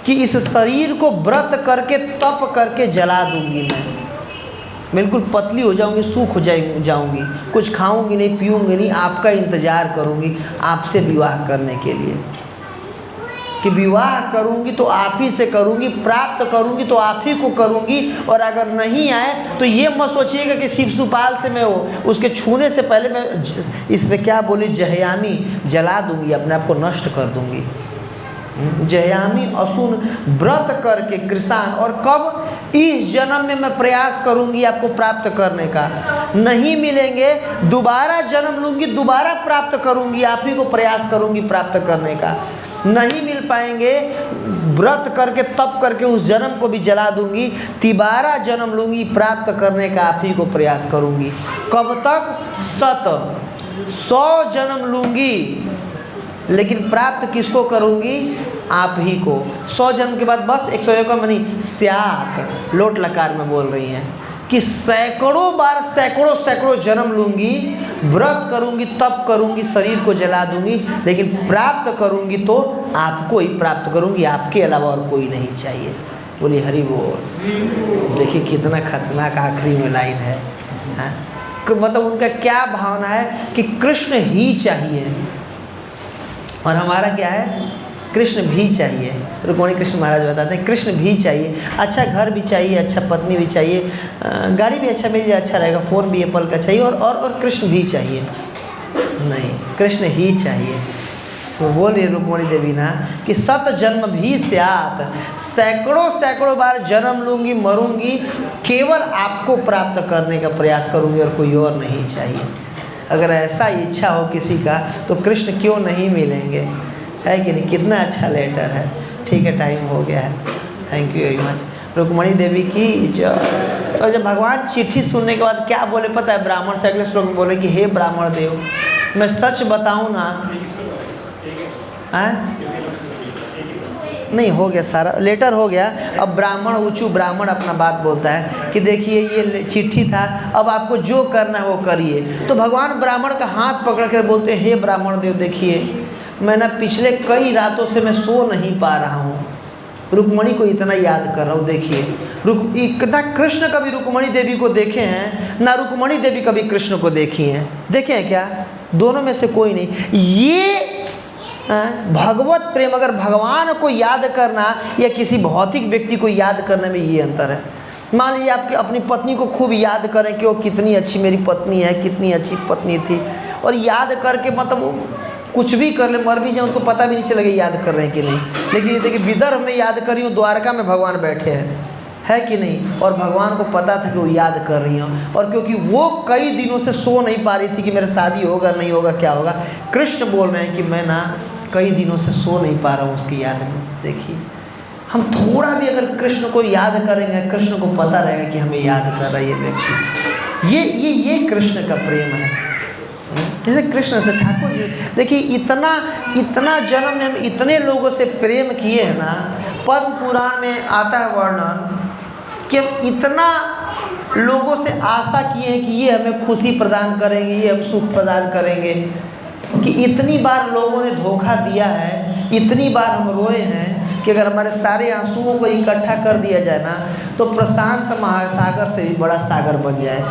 कि इस शरीर को व्रत करके तप करके जला दूंगी मैं, बिल्कुल पतली हो जाऊंगी, सूख हो जाऊंगी, कुछ खाऊंगी नहीं, पीऊंगी नहीं, आपका इंतज़ार करूंगी आपसे विवाह करने के लिए, कि विवाह करूंगी तो आप ही से करूंगी, प्राप्त करूंगी तो आप ही को करूंगी, और अगर नहीं आए तो ये मत सोचिएगा कि शिवसुपाल से मैं उसके छूने से पहले मैं इसमें क्या बोली, जहयामी, जला दूंगी, अपने आप को नष्ट कर दूंगी। जयामी असून, व्रत करके कृषान, और कब, इस जन्म में मैं प्रयास करूंगी आपको प्राप्त करने का, नहीं मिलेंगे दोबारा जन्म लूंगी, दोबारा प्राप्त करूंगी, आप ही को प्रयास करूंगी प्राप्त करने का, नहीं मिल पाएंगे, व्रत करके तप करके उस जन्म को भी जला दूंगी, तिबारा जन्म लूंगी, प्राप्त करने का आप ही को प्रयास करूंगी। कब तक, 100 जन्म लूंगी, लेकिन प्राप्त किसको करूंगी, आप ही को। 100 जन्म के बाद बस 101 नहीं, स्यात्, लोट लकार में बोल रही हैं कि सैकड़ों बार सैकड़ों जन्म लूंगी, व्रत करूंगी, तप करूंगी, शरीर को जला दूंगी, लेकिन प्राप्त करूंगी तो आपको ही प्राप्त करूंगी, आपके अलावा और कोई नहीं चाहिए। बोली हरि बोल। देखिए कितना खतरनाक आखिरी में लाइन है, हाँ? मतलब उनका क्या भावना है कि कृष्ण ही चाहिए, और हमारा क्या है, कृष्ण भी चाहिए। रुक्मिणी कृष्ण महाराज बताते हैं कृष्ण भी चाहिए, अच्छा घर भी चाहिए, अच्छा पत्नी भी चाहिए, गाड़ी भी अच्छा मिल जाए अच्छा रहेगा, फ़ोन भी एप्पल का चाहिए, और कृष्ण भी चाहिए, नहीं कृष्ण ही चाहिए। तो बोलिए रुक्मिणी देवी ना कि 100 जन्म भी स्यात्, सैकड़ों बार जन्म लूँगी, मरूंगी, केवल आपको प्राप्त करने का प्रयास करूँगी और कोई और नहीं चाहिए। अगर ऐसा इच्छा हो किसी का तो कृष्ण क्यों नहीं मिलेंगे, है कि नहीं। कितना अच्छा लेटर है। ठीक है, टाइम हो गया है, thank you very much. Rukmini Devi की जय। और जब भगवान चिट्ठी सुनने के बाद क्या बोले पता है, ब्राह्मण से अगले श्लोक में बोले कि हे ब्राह्मण देव, मैं सच बताऊं ना, नहीं हो गया सारा लेटर हो गया। अब ब्राह्मण ऊँचू ब्राह्मण अपना बात बोलता है कि देखिए ये चिट्ठी था, अब आपको जो करना है वो करिए। तो भगवान ब्राह्मण का हाथ पकड़ कर बोलते हैं, हे ब्राह्मण देव देखिए, मैं ना पिछले कई रातों से मैं सो नहीं पा रहा हूँ, रुक्मिणी को इतना याद कर रहा हूँ। देखिए इतना कृष्ण कभी रुक्मिणी देवी को देखे हैं ना, रुक्मिणी देवी कभी कृष्ण को देखी हैं, देखे हैं क्या, दोनों में से कोई नहीं। ये भगवत प्रेम, अगर भगवान को याद करना या किसी भौतिक व्यक्ति को याद करने में ये अंतर है। मान लीजिए आपकी अपनी पत्नी को खूब याद करें कि वो कितनी अच्छी मेरी पत्नी है, कितनी अच्छी पत्नी थी, और याद करके मतलब कुछ भी कर ले, मर भी जाए, उनको पता भी नहीं चलेगा याद कर रहे हैं कि नहीं। लेकिन ये देखिए विदर्भ में याद कर रही हूँ, द्वारका में भगवान बैठे हैं, है कि नहीं, और भगवान को पता था कि वो याद कर रही हूँ, और क्योंकि वो कई दिनों से सो नहीं पा रही थी कि मेरा शादी होगा नहीं होगा क्या होगा, कृष्ण बोल रहे हैं कि मैं ना कई दिनों से सो नहीं पा रहा हूँ उसकी याद में। देखिए हम थोड़ा भी अगर कृष्ण को याद करेंगे, कृष्ण को पता रहेगा कि हमें याद कर रहा है ये व्यक्ति। ये कृष्ण का प्रेम है। जैसे कृष्ण से ठाकुर जी देखिए इतना जन्म में हम इतने लोगों से प्रेम किए हैं ना, पद्म पुराण में आता है वर्णन कि हम इतना लोगों से आशा किए हैं कि ये हमें खुशी प्रदान करेंगे, ये हम सुख प्रदान करेंगे, कि इतनी बार लोगों ने धोखा दिया है, इतनी बार हम रोए हैं कि अगर हमारे सारे आंसुओं को इकट्ठा कर दिया जाए ना तो प्रशांत महासागर से भी बड़ा सागर बन जाए।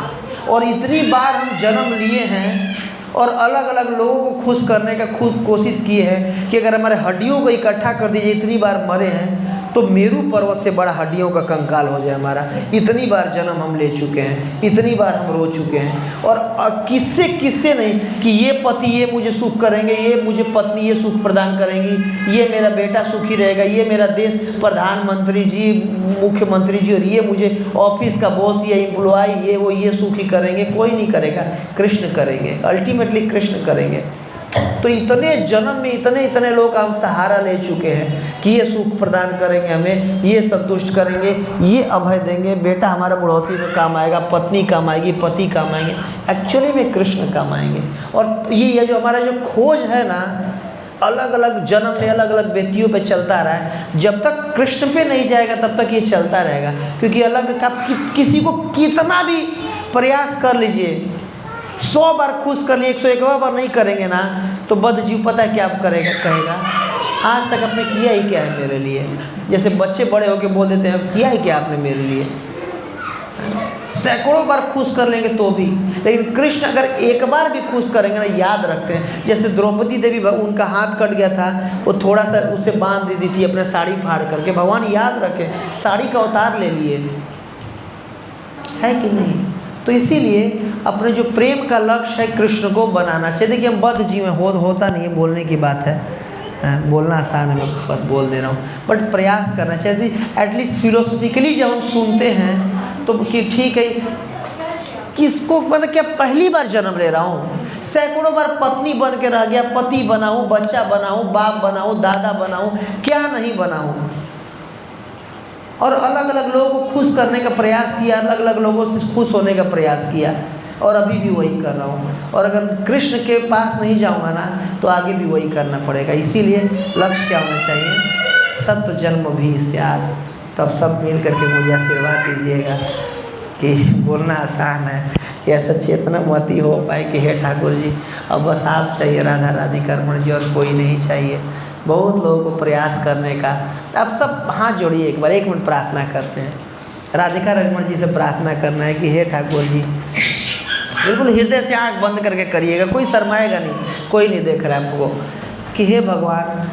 और इतनी बार हम जन्म लिए हैं और अलग अलग लोगों को खुश करने का खुद कोशिश किए हैं कि अगर हमारे हड्डियों को इकट्ठा कर दीजिए, इतनी बार मरे हैं तो मेरू पर्वत से बड़ा हड्डियों का कंकाल हो जाए हमारा। इतनी बार जन्म हम ले चुके हैं, इतनी बार हम रो चुके हैं, और किससे किससे नहीं कि ये पति ये मुझे सुख करेंगे, ये मुझे पत्नी ये सुख प्रदान करेंगी, ये मेरा बेटा सुखी रहेगा, ये मेरा देश प्रधानमंत्री जी, मुख्यमंत्री जी, और ये मुझे ऑफिस का बॉस या एम्प्लॉय ये वो ये सुखी करेंगे। कोई नहीं करेगा, कृष्ण करेंगे, अल्टीमेटली कृष्ण करेंगे। तो इतने जन्म में इतने लोग हम सहारा ले चुके हैं कि ये सुख प्रदान करेंगे हमें, ये संतुष्ट करेंगे, ये अभय देंगे, बेटा हमारा बुढ़ौती में काम आएगा, पत्नी काम आएगी, पति काम आएंगे। एक्चुअली में कृष्ण काम आएंगे। और ये जो हमारा जो खोज है ना, अलग अलग जन्म में अलग अलग व्यक्तियों पे चलता रहा है। जब तक कृष्ण पे नहीं जाएगा तब तक ये चलता रहेगा, क्योंकि अलग किसी को कितना भी प्रयास कर लीजिए, 100 बार खुश कर लिए, 101 बार नहीं करेंगे ना, तो बदजीव पता है क्या करेगा, कहेगा आज तक आपने किया ही क्या है मेरे लिए। जैसे बच्चे बड़े होके बोल देते हैं किया ही क्या आपने मेरे लिए। सैकड़ों बार खुश कर लेंगे तो भी, लेकिन कृष्ण अगर एक बार भी खुश करेंगे ना, याद रखते हैं। जैसे द्रौपदी देवी, उनका हाथ कट गया था, वो थोड़ा सा उससे बांध दी थी अपने साड़ी फाड़ करके। भगवान याद रखे, साड़ी का अवतार ले लिए, है कि नहीं। तो इसीलिए अपने जो प्रेम का लक्ष्य है कृष्ण को बनाना चाहिए। देखिए हम बद्ध जीव में होता नहीं है, बोलने की बात है, बोलना आसान है, मैं बस बोल दे रहा हूँ, बट प्रयास करना चाहिए। एटलीस्ट फिलोसफिकली जब हम सुनते हैं तो कि ठीक है, किसको मतलब क्या पहली बार जन्म ले रहा हूँ, सैकड़ों बार पत्नी बन के रह गया, पति बनाऊँ, बच्चा बनाऊँ, बाप बनाऊँ, दादा बनाऊँ, क्या नहीं बनाऊँ। और अलग अलग लोगों को खुश करने का प्रयास किया, अलग अलग लोगों से खुश होने का प्रयास किया, और अभी भी वही कर रहा हूँ। और अगर कृष्ण के पास नहीं जाऊँगा ना तो आगे भी वही करना पड़ेगा। इसीलिए लक्ष्य क्या होना चाहिए, सत्व जन्म भी स्यात्। तब सब मिल करके मुझे आशीर्वाद दीजिएगा कि बोलना आसान है, कि ऐसा चेतना मती हो पाए कि हे ठाकुर जी अब बस आप चाहिए, राधा राधिका रमण जी, और कोई नहीं चाहिए। बहुत लोगों को प्रयास करने का। अब सब हाथ जोड़िए एक बार, 1 मिनट प्रार्थना करते हैं। राधिका रमण जी से प्रार्थना करना है कि हे ठाकुर जी, बिल्कुल हृदय से आंख बंद करके करिएगा, कोई शर्माएगा नहीं, कोई नहीं देख रहा है आपको, कि हे भगवान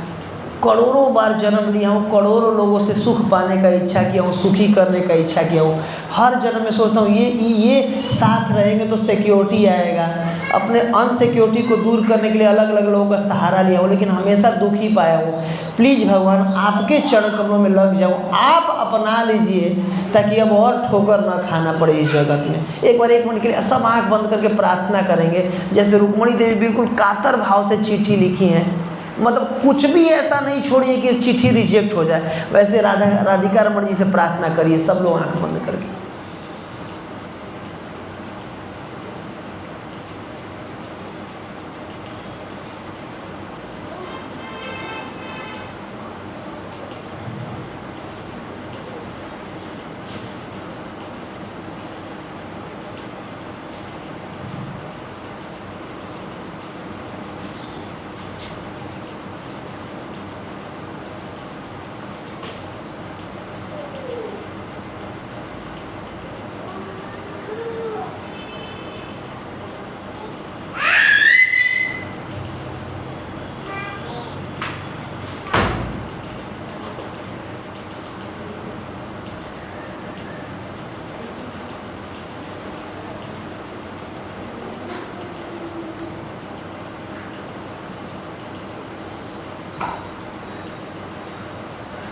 करोड़ों बार जन्म लिया हूँ, करोड़ों लोगों से सुख पाने का इच्छा किया हूँ, सुखी करने का इच्छा किया हूँ। हर जन्म में सोचता हूँ ये साथ रहेंगे तो सिक्योरिटी आएगा। अपने अनसिक्योरिटी को दूर करने के लिए अलग अलग लोगों का सहारा लिया हूँ, लेकिन हमेशा दुखी पाया हूँ। प्लीज़ भगवान आपके चरण कमलों में लग जाऊँ, आप अपना लीजिए, ताकि अब और ठोकर ना खाना पड़े इस जगत में। एक बार 1 मिनट के लिए सब आँख बंद करके प्रार्थना करेंगे। जैसे रुक्मणी देवी बिल्कुल कातर भाव से चिट्ठी लिखी है, मतलब कुछ भी ऐसा नहीं छोड़िए कि चिट्ठी रिजेक्ट हो जाए, वैसे राधिका रमण जी से प्रार्थना करिए, सब लोग आंख बंद करके।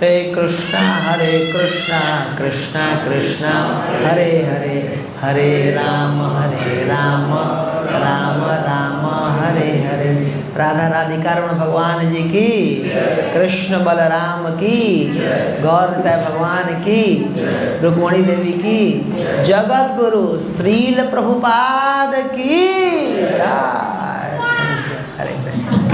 हरे कृष्णा कृष्णा कृष्णा हरे हरे, हरे राम राम राम हरे हरे। राधा राधिका रमण भगवान जी की, कृष्ण बलराम की, गौरता भगवान की, रुक्मणी देवी की, जगत गुरु श्रील प्रभुपाद की।